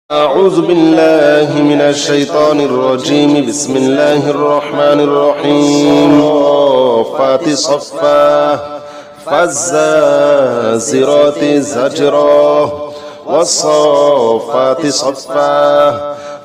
أعوذ بالله من الشيطان الرجيم بسم الله الرحمن الرحيم صفات صفا فالزاجرات زجرا والصفات صفا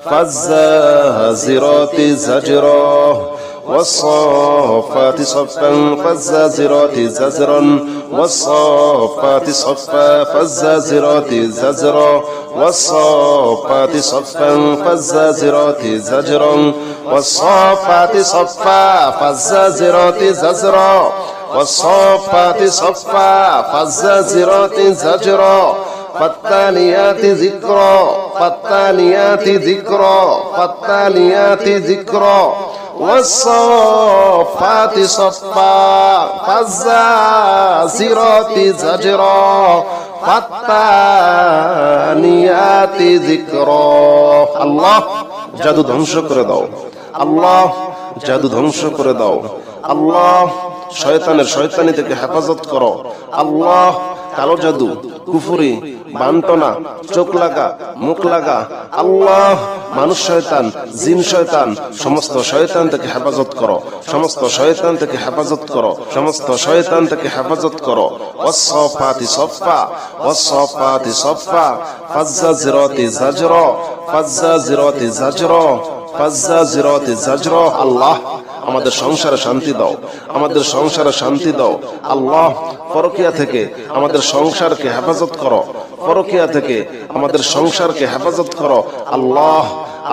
فالزاجرات زجرا والصفات صفا فالزاجرات زجرا والصفات صفا فالزاجرات زجرا والصفات صفا فالزاجرات زجرا والصفات صفا فالزاجرات زجرا والصفات صفا فالزاجرات زجرا فالتاليات ذكرا فالتاليات ذكرا فالتاليات ذكرا والصفات صفا فالزاجرات زجرا فالتاليات ذكرا আল্লাহ জাদু ধ্বংস করে দাও আল্লাহ জাদু ধ্বংস করে দাও আল্লাহ শয়তানি থেকে হেফাজত করো আল্লাহ কালো জাদু কুফরি বান্টনা চোখ লাগা মুখ লাগা আল্লাহ মানুষ শয়তান জিন শয়তান সমস্ত শয়তান থেকে হেফাজত করো সমস্ত শয়তান থেকে হেফাজত করো সমস্ত শয়তান থেকে হেফাজত করো ওয়াসসাফাতি সাফা ওয়াসসাফাতি সাফা ফাজ্জাজিরাতি জাজরা ফাজ্জাজিরাতি জাজরা ফাজ্জাজিরাতি জাজরা আল্লাহ আমাদের সংসারে শান্তি দাও আমাদের সংসারে শান্তি দাও আল্লাহ পরকিয়া থেকে আমাদের সংসারকে হেফাজত করো পরকিয়া থেকে আমাদের সংসারকে হেফাজত করো আল্লাহ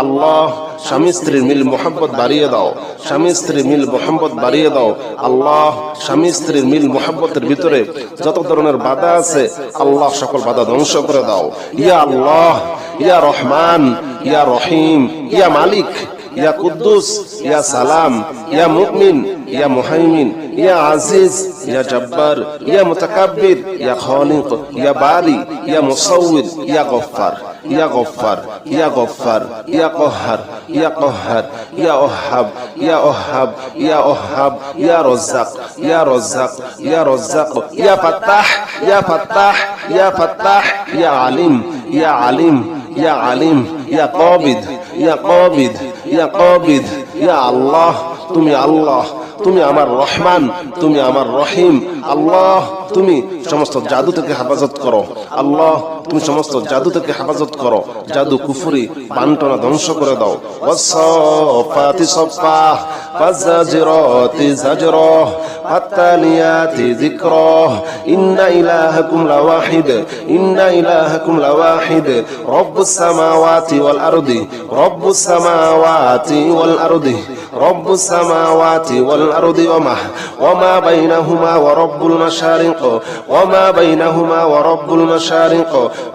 আল্লাহ স্বামী স্ত্রীর মিল মোহাম্মত বাড়িয়ে দাও স্বামী স্ত্রীর মিল মোহাম্মত বাড়িয়ে দাও আল্লাহ স্বামী স্ত্রীর মিল মোহাম্মতের ভিতরে যত ধরনের বাধা আছে আল্লাহ সকল বাধা ধ্বংস করে দাও ইয়া আল্লাহ ইয়া রহমান ইয়া রহিম ইয়া মালিক ইয়া কুদ্দুস ইয়া সালাম ইয়া মুমিন ইয়া মুহাইমিন ইয়া আজিজ ইয়া জব্বার ইয়া মুতাকাব্বির ইয়া খালিক ইয়া বারি ইয়া মুসাউওয়ির ইয়া গফফার ইয়া গফফার ইয়া গফফার ইয়া কহ্হার ইয়া কহ্হার ইয়া ওহাব ইয়া ওহাব ইয়া ওহাব ইয়া রাজ্জাক ইয়া রাজ্জাক ইয়া রাজ্জাক ইয়া ফাত্তাহ ইয়া ফাত্তাহ ইয়া ফাত্তাহ ইয়া আলিম ইয়া আলিম ইয়া আলিম ইয়া কাবিদ ইয়া কাবিদ ইয়া কাবিদ ইয়া আল্লাহ তুমি আল্লাহ তুমি আমার রহমান তুমি আমার রহিম আল্লাহ তুমি সমস্ত জাদু থেকে হেফাজত করো আল্লাহ তুমি সমস্ত জাদু থেকে হেফাজত করো জাদু কুফরি বান্টনা ধ্বংস করে দাও ওয়াসসাফাতি সাফা ফাজ্জাজিরাতি জাজরা ফাত্তালিয়াতি যিকরা ইন্না ইলাহাকুম লাওয়াহিদ ইন্না ইলাহাকুম লাওয়াহিদ রব্বুস সামাওয়াতি ওয়াল আরদি রব্বুস সামাওয়াতি ওয়াল আরদি রব্বুস সামাওয়াতি ওয়াল আরদি ওয়ামা বাইনাহুমা ওয়া রব্বুল মাশারিক ওয়ামা বাইনাহুমা ওয়া রব্বুল মাশারিক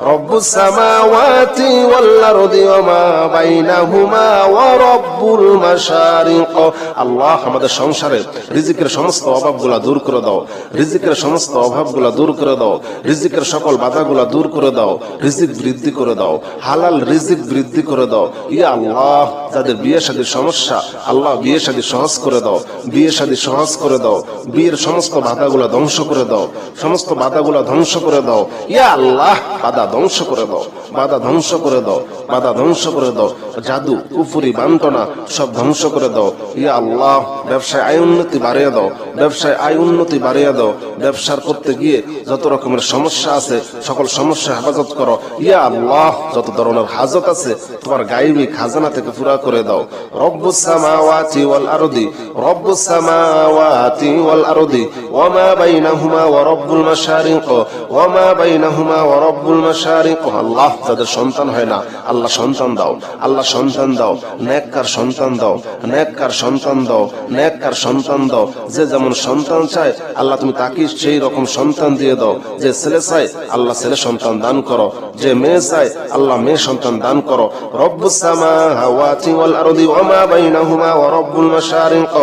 রব্বুস সামাওয়াতি ওয়াল আরদি ওয়ামা বাইনাহুমা ওয়া রব্বুল মাশারিক আল্লাহ আমাদের সংসারে রিজিকের সমস্ত অভাবগুলো দূর করে দাও রিজিকের সমস্ত অভাবগুলো দূর করে দাও রিজিকের সকল বাধাগুলো দূর করে দাও রিজিক বৃদ্ধি করে দাও হালাল রিজিক বৃদ্ধি করে দাও ইয়া আল্লাহ যাদের বিয়ে শাদীর সমস্যা আল্লাহ বিয়ে শাদী সহজ করে দাও বিয়ে শাদী সহজ করে দাও বিয়ের সমস্ত বাধাগুলো ধ্বংস করে দাও সমস্ত বাধাগুলো ধ্বংস করে দাও ইয়া আল্লাহ বাধা ধ্বংস করে দাও বাধা ধ্বংস করে দাও বাধা ধ্বংস করে দাও জাদু কুফরি বান্টনা সব ধ্বংস করে দাও ইয়া আল্লাহ ব্যবসায় আয় উন্নতি বাড়িয়ে দাও ব্যবসায় আয় উন্নতি বাড়িয়ে দাও ব্যবসার করতে গিয়ে যত রকমের সমস্যা আছে সকল সমস্যা হেফাজত করো ইয়া আল্লাহ যত ধরনের হাজত আছে তোমার গায়েবী খাজানা থেকে পুরা করে দাও রব্বুস সামাওয়াতি ওয়াল আরদি রব্বুস সামাওয়াতি ওয়াল আরদি ওয়ামা বাইনাহুমা ওয়া রব্বুল মাশারিক ওয়ামা বাইনাহুমা ওয়া রব্বুল মাশারিক আল্লাহ যাদের সন্তান হয় না আল্লাহ সন্তান দাও আল্লাহ সন্তান দাও নেককার সন্তান দাও নেককার সন্তান দাও নেককার সন্তান দাও যে যেমন সন্তান চায় আল্লাহ তুমি তাকে সেই রকম সন্তান দিয়ে দাও যে ছেলে চায় আল্লাহ ছেলে সন্তান দান করো যে মেয়ে চায় আল্লাহ মেয়ে সন্তান দান করো রব্বুস সামাওয়াতি ওয়াল আরদি ওয়ামা বাইনাহুমা ওয়া রব্বুল মাশারিক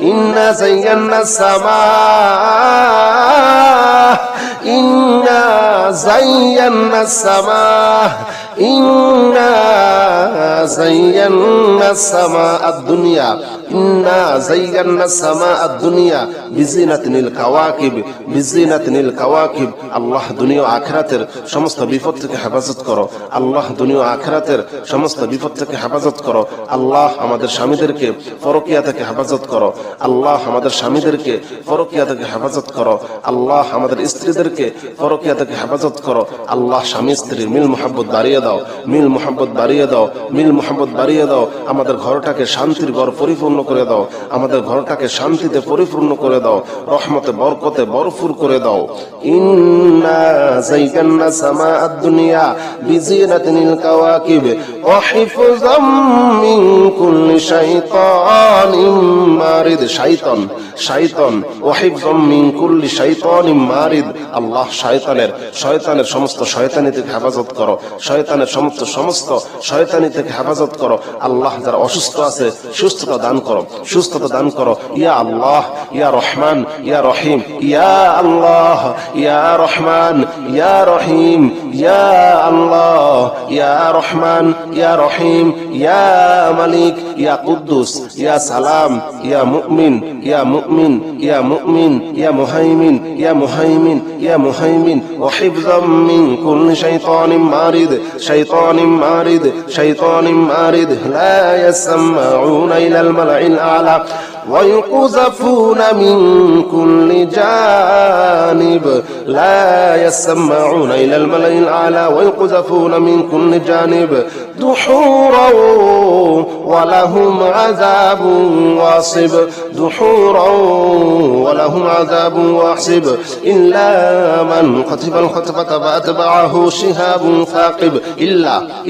ইন্না যায়্যানাস সামা ইন্না যায়্যানাস সামা ইন্না যায়্যানা সামাআদ দুনিয়া ইন্না যায়্যানা সামাআদ দুনিয়া বিজিনাতিনিল কাওয়াকিব বিজিনাতিনিল কাওয়াকিব। আল্লাহ দুনিয়া ও আখিরাতের সমস্ত বিপদ থেকে হেফাজত করো। আল্লাহ দুনিয়া ও আখিরাতের সমস্ত বিপদ থেকে হেফাজত করো। আল্লাহ আমাদের স্বামীদেরকে পরকিয়া থেকে হেফাজত করো। আল্লাহ আমাদের স্বামীদেরকে পরকিয়া থেকে হেফাজত করো। আল্লাহ আমাদের স্ত্রীদেরকে পরকিয়া থেকে হেফাজত করো। আল্লাহ স্বামী স্ত্রীর মিল মুহাব্বত বাড়িয়ে দাও, মিল মুহাব্বত বাড়িয়ে দাও, মিল মুহাব্বত বাড়িয়ে দাও। আমাদের ঘরটাকে শান্তির ঘর পরিপূর্ণ করে দাও, আমাদের ঘরটাকে শান্তিতে পরিপূর্ণ করে দাও, রহমতে বরকতে ভরপুর করে দাও। ইন্না যায়্যানা সামাআদ দুনিয়া বিজিনাতিনিল কাওয়াকিব ওয়া হিফযাম মিন কুল্লি শাইতানিম মারিদ। শাইতান শাইতান ওয়া হিফযাম মিন কুল্লি শাইতানিম মারিদ। আল্লাহ শয়তানের সমস্ত শয়তানি থেকে হেফাজত করো, শয়তানের সমস্ত শয়তানি থেকে হেফাজত করো। আল্লাহ যারা অসুস্থ আছে সুস্থতা দান করো, সুস্থতা দান করো। ইয়া আল্লাহ, ইয়া রহমান, ইয়া রহিম, ইয়া আল্লাহ, ইয়া রহমান, ইয়া রহিম, ইয়া আল্লাহ, ইয়া রহমান, ইয়া রহিম, ইয়া মালিক, ইয়া কুদ্দুস, ইয়া সালাম, ইয়া মুমিন, ইয়া মুমিন, ইয়া মুমিন, ইয়া মুহাইমিন, ইয়া মুহাইমিন, ইয়া মুহাইমিন। ওয়া হিফযাম মিন কুল্লি শাইতানিম মারিদ, শাইতানিম মারিদ, শাইতানিম মারিদ। লা ইয়াসমাউনা ইলাল মালাইল আ'লা ويقذفون من كل جانب لا يسمعون إلى الملأ الأعلى ويقذفون من كل جانب دحورا ولهم عذاب واصب دحورا ولهم عذاب واصب إلا من خطف الخطفة فأتبعه شهاب ثاقب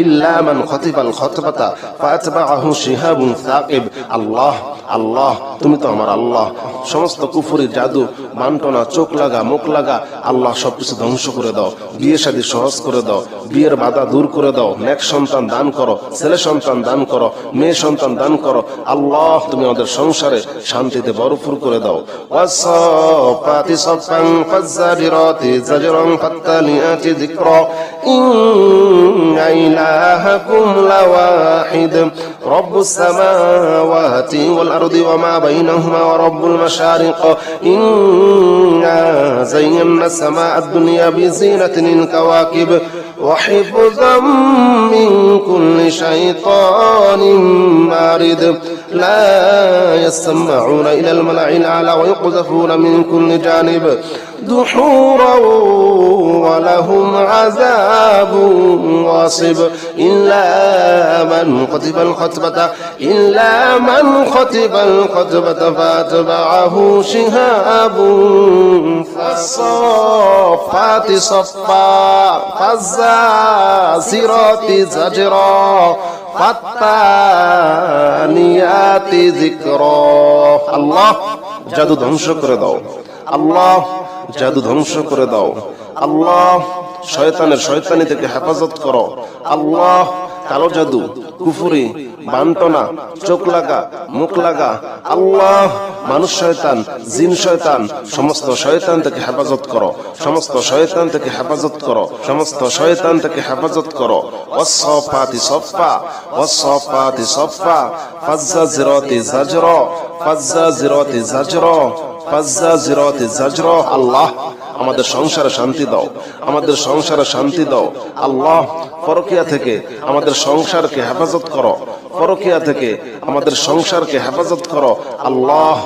إلا من خطف الخطفة فأتبعه شهاب ثاقب। আল্লাহ আল্লাহ তুমি তো আমার আল্লাহ। সমস্ত কুফরি জাদু বান্টনা চোখ লাগা মুখ লাগা আল্লাহ সবকিছু ধ্বংস করে দাও। বিয়ে শাদী সহজ করে দাও, বিয়ের বাধা দূর করে দাও। নেক সন্তান দান করো, ছেলে সন্তান দান করো, মেয়ে সন্তান দান করো। আল্লাহ তুমি আমাদের সংসারে শান্তিতে ভরপুর করে দাও। ওয়াসফাতি সফান ফাজ্জারিরাতি জাজরান ফাত্তালিয়াতি যিকরা ইন্না ইলাহাকুম লাওয়াহিদ রব্বুস সামাওয়াতি ওয়াল আরদি ওয়া মা বাইনাহুমা ওয়া রব্বুল মাশারিক ইন্না যায়্যানা সামাআদ দুনিয়া বিজিনাতিনিল কাওয়াকিব ওয়া হিফযাম মিন কুল্লি শাইতানিম মারিদ লা ইয়াসমাউনা ইলাল মালাইল আ'লা ওয়া yuqdhafuna min kulli janib دحورا ولهم عذاب واصب إلا من خطف الخطبة فأتبعه شهاب فالصافات صفا فالزاجرات زجرا فالتاليات ذكرا। আল্লাহ জাদু ধ্বংস করে দাও, আল্লাহ জাদু ধ্বংস করে দাও। আল্লাহ শয়তানের শয়তানি থেকে হেফাজত করো। আল্লাহ কালো জাদু কুফরি বান্টনা চোখ লাগা মুখ লাগা আল্লাহ মানুষ শয়তান জিন শয়তান সমস্ত শয়তান থেকে হেফাজত করো, সমস্ত শয়তান থেকে হেফাজত করো, সমস্ত শয়তান থেকে হেফাজত করো। ওয়াসফাতি সফা ওয়াসফাতি সফা ফাজ্জাজিরাতি জাজরা ফাজ্জাজিরাতি জাজরা ফাজ্জাজিরাতি জাজরা। আল্লাহ আমাদের সংসারে শান্তি দাও, আমাদের সংসারে শান্তি দাও। আল্লাহ পরকিয়া থেকে আমাদের সংসারকে হেফাজত করো, পরকিয়া থেকে আমাদের সংসারকে হেফাজত করো। আল্লাহ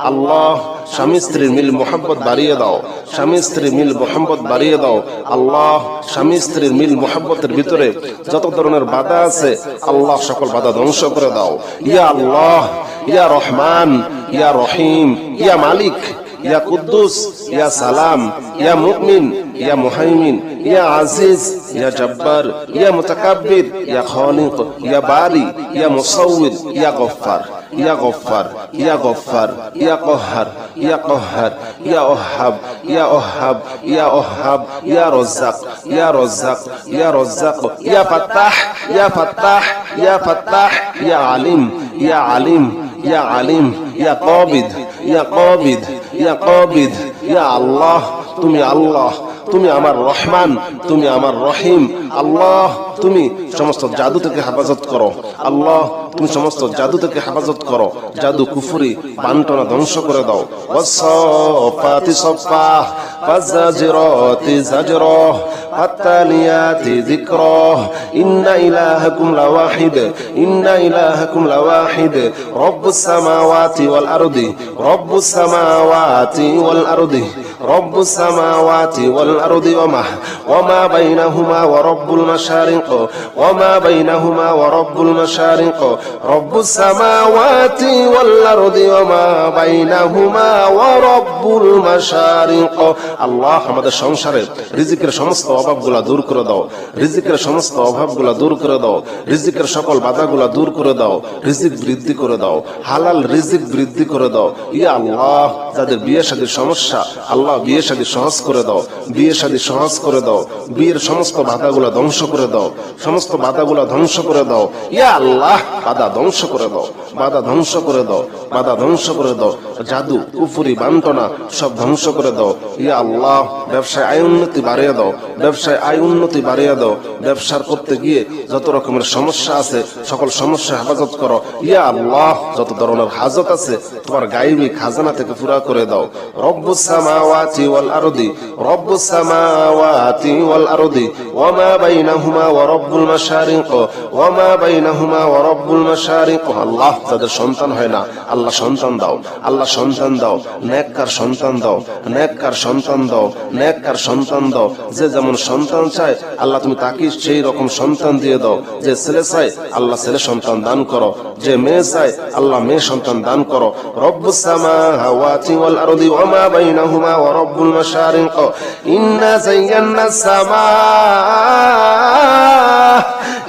আল্লাহ স্বামী স্ত্রীর মিল মোহাম্মত বাড়িয়ে দাও, স্বামী স্ত্রীর মিল মোহাম্মত বাড়িয়ে দাও। আল্লাহ স্বামী স্ত্রীর মিল মোহাম্মতের ভিতরে যত ধরনের বাধা আছে আল্লাহ সকল বাধা ধ্বংস করে দাও। ইয়া আল্লাহ, ইয়া রহমান, ইয়া রহিম, ইয়া মালিক, ইয়া কুদ্দুস, ইয়া সালাম, ইয়া মুমিন, ইয়া মুহাইমিন, ইয়া আজিজ, ইয়া জব্বার, ইয়া মুতাকাব্বির, ইয়া খালিক, ইয়া বারি, ইয়া মুসাউwwir, ইয়া গফফার, ইয়া গফফার, ইয়া গফফার, ইয়া কহ্হার, ইয়া কহ্হার, ইয়া ওহাব, ইয়া ওহাব, ইয়া ওহাব, ইয়া রাজ্জাক, ইয়া রাজ্জাক, ইয়া রাজ্জাক, ইয়া ফাত্তাহ, ইয়া ফাত্তাহ, ইয়া ফাত্তাহ, ইয়া আলিম, ইয়া আলিম, ইয়া আলিম, ইয়া কাবিদ, ইয়া কাবিদ, ইয়া কাবিদ। ইয়া আল্লাহ তুমি আল্লাহ, তুমি আমার রহমান, তুমি আমার রহিম। আল্লাহ তুমি সমস্ত জাদু থেকে হেফাজত করো। আল্লাহ তুমি সমস্ত জাদু থেকে হেফাজত করো। জাদু কুফরি বান্টনা ধ্বংস করে দাও। ওয়াসফাতি সফা ফাজাজিরাতি জাজরা ফাতালিয়াতি যিকরা ইন্না ইলাহাকুম লাওয়াহিদ ইন্না ইলাহাকুম লাওয়াহিদ রব্বুস সামাওয়াতি ওয়াল আরদি রব্বুস সামাওয়াতি ওয়াল আরদি রব্বুস সামাওয়াতি ওয়াল আরদি ওয়ামা বাইনাহুমা ওয়া রব্বুল মাশারিক ওয়ামা বাইনাহুমা ওয়া রব্বুল মাশারিক রব্বুস সামাওয়াতি ওয়াল আরদি ওয়ামা বাইনাহুমা ওয়া রব্বুল মাশারিক। আল্লাহ আমাদের সংসারে রিজিকের সমস্ত অভাবগুলা দূর করে দাও। রিজিকের সমস্ত অভাবগুলা দূর করে দাও। রিজিকের সকল বাধাগুলা দূর করে দাও। রিজিক বৃদ্ধি করে দাও। হালাল রিজিক বৃদ্ধি করে দাও। ইয়া আল্লাহ যাদের বিয়ে শাদীর সমস্যা, আল্লাহ বিয়ে শাদী সহজ করে দাও। বিয়ে শাদী সহজ করে দাও। বিয়ের সমস্ত বাধাগুলা ধ্বংস করে দাও। সমস্ত বাধাগুলা ধ্বংস করে দাও। ইয়া আল্লাহ বাধা ধ্বংস করে দাও। বাধা ধ্বংস করে দাও। বাধা ধ্বংস করে দাও। জাদু কুফরি বান্টনা সব ধ্বংস করে দাও। ইয়া আল্লাহ ব্যবসায় আয় উন্নতি বাড়িয়ে দাও। ব্যবসায় আয় উন্নতি বাড়িয়ে দাও। ব্যবসার করতে গিয়ে যত রকমের সমস্যা আছে সকল সমস্যা হেফাজত করো। ইয়া আল্লাহ যত ধরনের হাজত আছে তোমার গায়বী খাজানা থেকে পুরা করে দাও। রব্বুস সামাওয়াতি ওয়াল আরদি রব্বুস সামাওয়াতি ওয়াল আরদি ওয়ামা বাইনাহুমা ওয়া রব্বুল মাশারিক ওয়ামা বাইনাহুমা ওয়া রব্বুল মাশারিক। আল্লাহ যাদের সন্তান হয় না আল্লাহ সন্তান দাও। আল্লাহ সন্তান দাও। নেককার সন্তান দাও। নেককার সন্তান দাও। নেককার সন্তান দাও। যে যেমন সন্তান চায় আল্লাহ তুমি তাকে সেই রকম সন্তান দিয়ে দাও। যে ছেলে চায় আল্লাহ ছেলে সন্তান দান করো। যে মেয়ে চায় আল্লাহ মেয়ে সন্তান দান করো। রব্বুস সামাওয়াতি ওয়াল আরদি ওয়ামা বাইনাহুমা ওয়া রব্বুল মাশারিক ইন্না যায়্যানাস সামা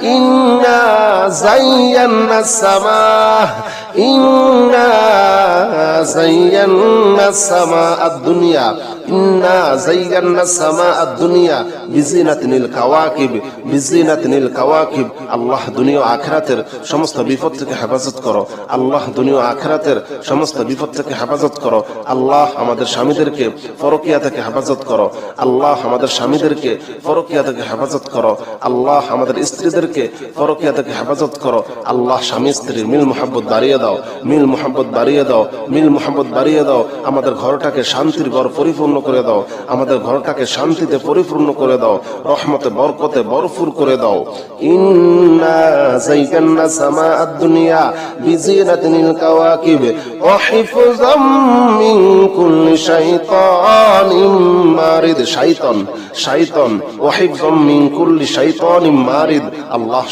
ইন্না যায়্যানাস সামা ইন্না যায়্যানাস সামা আদ-দুনিয়া ইন্না যায়্যানাস সামা আদ-দুনিয়া বিজিনাতিনিল কাওয়াকিব বিজিনাতিনিল কাওয়াকিব। আল্লাহ দুনিয়া ও আখিরাতের সমস্ত বিপদ থেকে হেফাজত করো। আল্লাহ দুনিয়া ও আখিরাতের সমস্ত বিপদ থেকে হেফাজত করো। আল্লাহ আমাদের স্বামীদেরকে পরকিয়া থেকে হেফাজত করো। আল্লাহ আমাদের স্বামীদেরকে পরকিয়া থেকে হেফাজত করো। আল্লাহ আমাদের স্ত্রীদেরকে পরকিয়া থেকে হেফাজত করো। আল্লাহ স্বামী স্ত্রীর মিল মুহাব্বত বাড়িয়ে দাও। মিল মুহাব্বত বাড়িয়ে দাও। মিল মুহাব্বত বাড়িয়ে দাও। আমাদের ঘরটাকে শান্তির ঘর পরিপূর্ণ করে দাও। আমাদের ঘরটাকে শান্তিতে পরিপূর্ণ করে দাও। রহমতে বরকতে ভরপুর করে দাও। ইন্না যায়্যানা সামা আদ-দুনিয়া বিজিনাতিনিল কাওয়াকিব ওয়া হিফযাম মিন কুল্লি শাইতানিম মারিদ। শাইতান শাইতান ওয়া হিফযাম মিন কুল্লি শাইতানিম মারিদ। আল্লাহ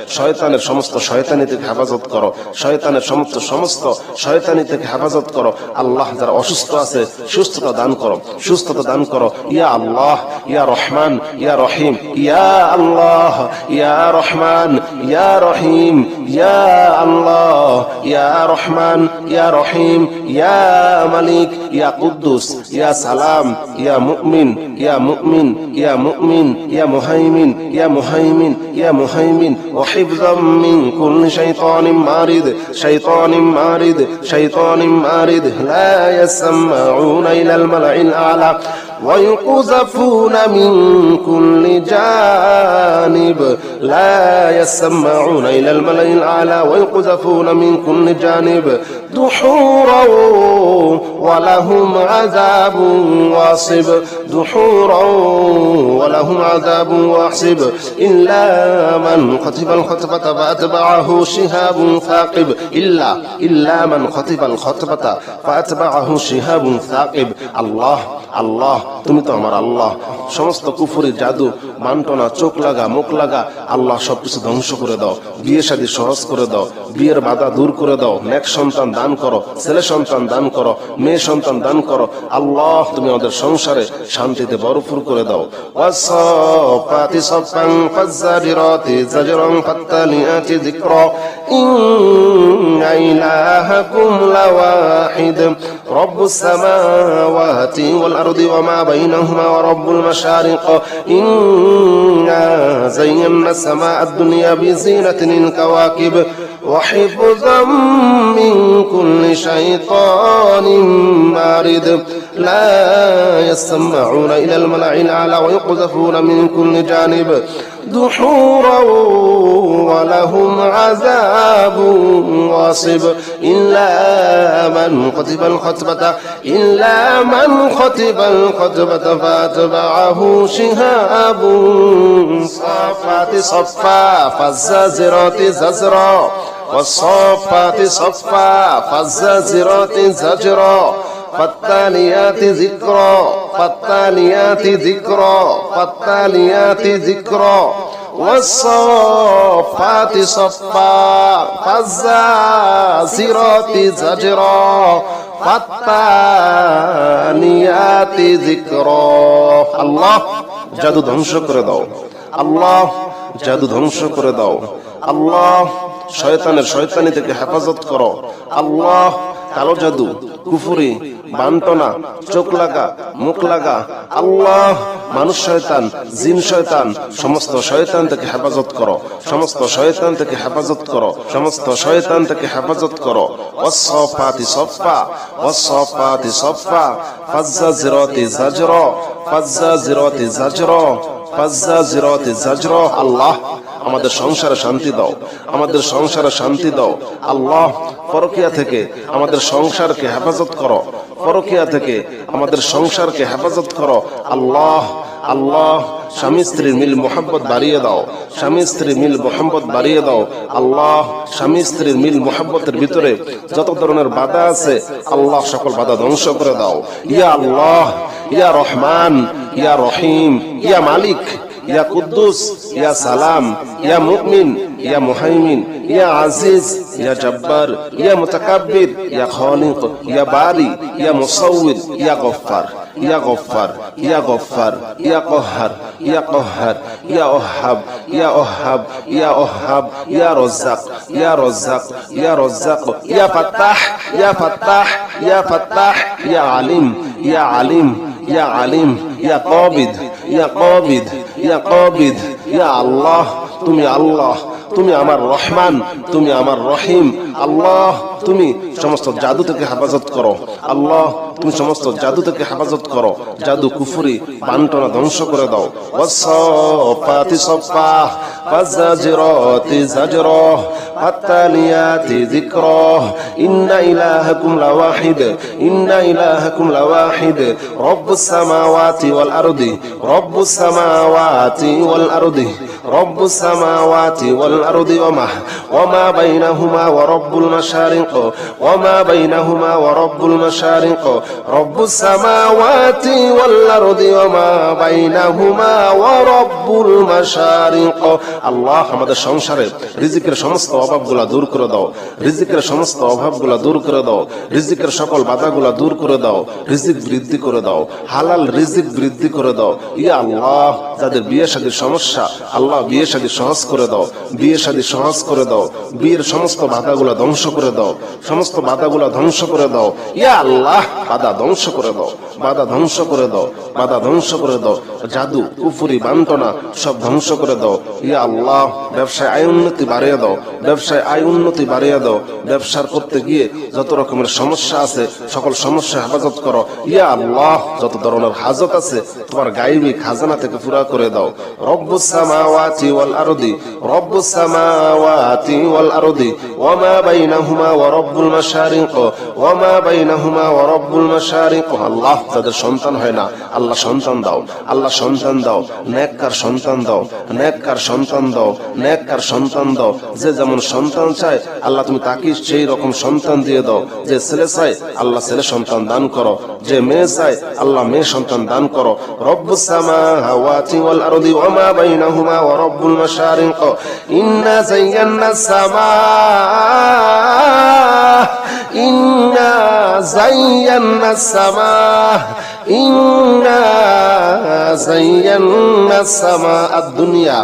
শয়তানের সমস্ত শয়তানি থেকে হেফাজত করো। শয়তানের সমস্ত শয়তানি থেকে হেফাজত করো। আল্লাহ যারা অসুস্থ আছে সুস্থতা দান করো। সুস্থতা দান করো। ইয়া আল্লাহ ইয়া রহমান ইয়া রহিম ইয়া আল্লাহ ইয়া রহমান ইয়া রহিম ইয়া আল্লাহ ইয়া রহমান ইয়া রহিম ইয়া মালিক ইয়া কুদ্দুস ইয়া সালাম ইয়া মুমিন ইয়া মুমিন ইয়া মুমিন ইয়া মুহাইমিন ইয়া মুহাইমিন ইয়া মুহাইমিন ওয়া হিফযাম মিন কুল্লি শাইতানিম মারিদ শাইতানিম মারিদ শাইতানিম মারিদ লা ইয়াসমাউনা ইলাল মালাইল আ'লা ويقذفون من كل جانب لا يسمعون إلى الملأ الأعلى ويقذفون من كل جانب دحورا ولهم عذاب واصب دحورا ولهم عذاب واصب إلا من خطف الخطفة فأتبعه شهاب ثاقب إلا من خطف الخطفة فأتبعه شهاب ثاقب। আল্লাহ তুমি তো আমার আল্লাহ। সমস্ত কুফরি জাদু বান্টনা চোখ লাগা মুখ লাগা আল্লাহ সবকিছু ধ্বংস করে দাও। বিয়ে শাদী সহজ করে দাও। বিয়ের বাধা দূর করে দাও। নেক সন্তান দান করো। ছেলে সন্তান দান করো। মেয়ে সন্তান দান করো। আল্লাহ তুমি আমাদের সংসারে শান্তিতে ভরপুর করে দাও। ওয়াসফাতি সফান ফাজাজিরাতি জাজরান ফাতালিয়াতি যিকরা ইন্না ইলাহাকুম লাওয়াহিদ রব্বুস সামাওয়াতি ওয়াল আরদি ওয়ামা বাইনাহুমা ওয়া রব্বুল মাশারিক ইন্না যায়্যানাস সামা আদ-দুনিয়া বিজিনাতিনিল কাওয়াকিব وحفظا من كل شيطان مارد لا يسمعون إلى الملأ الأعلى ويقذفون من كل جانب دحورا ولهم عذاب واصب إلا من خطب الخطبة فأتبعه شهاب صافات صفا فالزاجرات زجرا والصافات صفا فالزاجرات زجرا فالتاليات ذكرا والصافات صفا فالزاجرات زجرا فالتاليات ذكرا আল্লাহ জাদু ধ্বংস করে দাও আল্লাহ জাদু ধ্বংস করে দাও আল্লাহ শয়তানি থেকে হেফাজত করো আল্লাহ কালো জাদু কুফরি বান্টনা চোখ লাগা মুখ লাগা আল্লাহ মানুষ শয়তান জিন শয়তান সমস্ত শয়তান থেকে হেফাজত করো সমস্ত শয়তান থেকে হেফাজত করো সমস্ত শয়তান থেকে হেফাজত করো ওয়াসসাফাতি সফা ওয়াসসাফাতি সফা ফাজ্জাজিরাতি জাজরা ফাজ্জাজিরাতি জাজরা ফাজ্জাজিরাতি জাজরা আল্লাহ আমাদের সংসারে শান্তি দাও আমাদের সংসারে শান্তি দাও আল্লাহ পরকিয়া থেকে আমাদের সংসারকে হেফাজত করো পরকিয়া থেকে আমাদের সংসারকে হেফাজত করো আল্লাহ আল্লাহ স্বামী স্ত্রীর মিল মোহাব্বত বাড়িয়ে দাও স্বামী স্ত্রীর মিল মোহাব্বত বাড়িয়ে দাও আল্লাহ স্বামী স্ত্রীর মিল মোহাব্বতের ভিতরে যত ধরনের বাধা আছে আল্লাহ সকল বাধা ধ্বংস করে দাও ইয়া আল্লাহ ইয়া রহমান ইয়া রহিম ইয়া মালিক يا قدوس يا سلام يا مؤمن يا مهيمن يا عزيز يا جبار يا متكبر يا خالق يا باري يا مصور يا غفار يا غفار يا غفار يا قهار يا قهار يا وهاب يا وهاب يا وهاب يا رزاق يا رزاق يا رزاق يا فتاح يا فتاح يا فتاح يا عليم يا عليم يا عليم يا قابض يا قابض ইয়া কাবিদ ইয়া আল্লাহ তুমি আল্লাহ তুমি আমার রহমান তুমি আমার রহিম আল্লাহ তুমি সমস্ত জাদু থেকে হেফাজত করো আল্লাহ তুমি সমস্ত জাদু থেকে হেফাজত করো জাদু কুফরি বান্টনা ধ্বংস করে দাও ওয়াসসাফাতি সফা ফাজ্জাজিরাতি জাজরা ফাত্তালিয়াতি যিকরা ইন্না ইলাহাকুম লাওয়াহিদ ইন্না ইলাহাকুম লাওয়াহিদ রব্বুস সামাওয়াতি ওয়াল আরদি রব্বুস সামাওয়াতি ওয়াল আরদি রব্বুস সামাওয়াতি ওয়াল আরদি ওয়ামা বাইনাহুমা ওয়া রব্বুল মাশারিক ওয়ামা বাইনাহুমা ওয়া রব্বুল মাশারিক রব্বুস সামাওয়াতি ওয়াল আরদি ওয়ামা বাইনাহুমা ওয়া রব্বুল মাশারিক আল্লাহ আমাদের সংসারে রিজিকের সমস্ত অভাবগুলো দূর করে দাও রিজিকের সমস্ত অভাবগুলো দূর করে দাও রিজিকের সকল বাধাগুলো দূর করে দাও রিজিক বৃদ্ধি করে দাও হালাল রিজিক বৃদ্ধি করে দাও ইয়া আল্লাহ যাদের বিয়ে শাদীর সমস্যা আল্লাহ বিয়ে শাদী সহজ করে দাও বিয়ে শাদী সহজ করে দাও বিয়ের সমস্ত বাধাগুলো ধ্বংস করে দাও সমস্ত বাধাগুলো ধ্বংস করে দাও ইয়া আল্লাহ বাধা ধ্বংস করে দাও বাধা ধ্বংস করে দাও বাধা ধ্বংস করে দাও জাদু কুফরি বান্টনা সব ধ্বংস করে দাও ইয়া আল্লাহ ব্যবসায় আয় উন্নতি বাড়িয়ে দাও ব্যবসায় আয় উন্নতি বাড়িয়ে দাও ব্যবসার করতে গিয়ে যত রকমের সমস্যা আছে সকল সমস্যা হেফাজত করো ইয়া আল্লাহ যত ধরনের হাজত আছে তোমার গায়বী খাজানা থেকে পুরা করে দাও রব্বুস সামাওয়াতি ওয়াল আরদি রব্বুস সামাওয়াতি ওয়াল আরদি ওয়ামা বাইনাহুমা ওয়া রব্বুল মাশারিক ওয়ামা বাইনাহুমা ওয়া রব্বুল মাশারিক আল্লাহ যাদের সন্তান হয় না আল্লাহ সন্তান দাও আল্লাহ সন্তান দাও নেককার সন্তান দাও নেককার সন্তান দাও নেককার সন্তান দাও যে যেমন সন্তান চায় আল্লাহ তুমি তাকে সেই রকম সন্তান দিয়ে দাও যে ছেলে চায় আল্লাহ ছেলে সন্তান দান করো যে মেয়ে চায় আল্লাহ মেয়ে সন্তান দান করো রব্বুস সামাওয়াতি ওয়াল আরদি ওয়ামা বাইনাহুমা ওয়া রব্বুল মাশারিক ইন্না যায়্যানাস সামা ইন্না যায়্যানাস সামা ইন্না যায়্যানাস সামাআদ দুনিয়া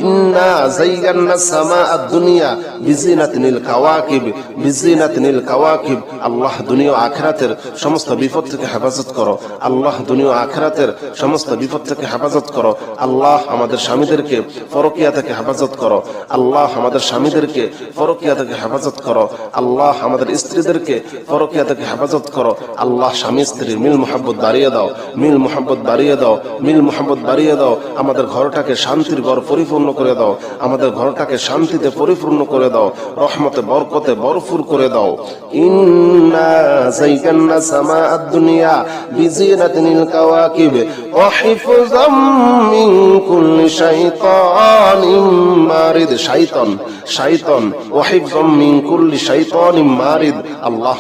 ইন্না যায়্যানাস সামাআদ দুনিয়া বিজিনাতিল কাওয়াকিব বিজিনাতিল কাওয়াকিব। আল্লাহ দুনিয়া ও আখিরাতের সমস্ত বিপদ থেকে হেফাজত করো। আল্লাহ দুনিয়া ও আখিরাতের সমস্ত বিপদ থেকে হেফাজত করো। আল্লাহ আমাদের স্বামীদেরকে পরকিয়া থেকে হেফাজত করো। আল্লাহ আমাদের স্বামীদেরকে পরকিয়া থেকে হেফাজত করো। আল্লাহ আমাদের স্ত্রীদেরকে পরকিয়া থেকে হেফাজত করো। আল্লাহ স্বামী স্ত্রীর মিল মোহাব্বত বাড়িয়ে দাও, মিল মোহাব্বত বাড়িয়ে দাও, মিল মোহাব্বত বাড়িয়ে দাও। আমাদের ঘরটাকে শান্তির ঘর পরিপূর্ণ করে দাও, আমাদের ঘরটাকে শান্তিতে পরিপূর্ণ করে দাও, রহমতে বরকতে ভরপুর করে দাও। ইন্না যায়্যানা সামাআদ দুনিয়া বিজিনাতিল কাওয়াকিব ওয়া হিফযাম মিন কুল্লি শাইতানিম মারিদ। শাইতান শাইতান ওয়া হিফযাম মিন কুল্লি শাইতানিম মারিদ। আল্লাহ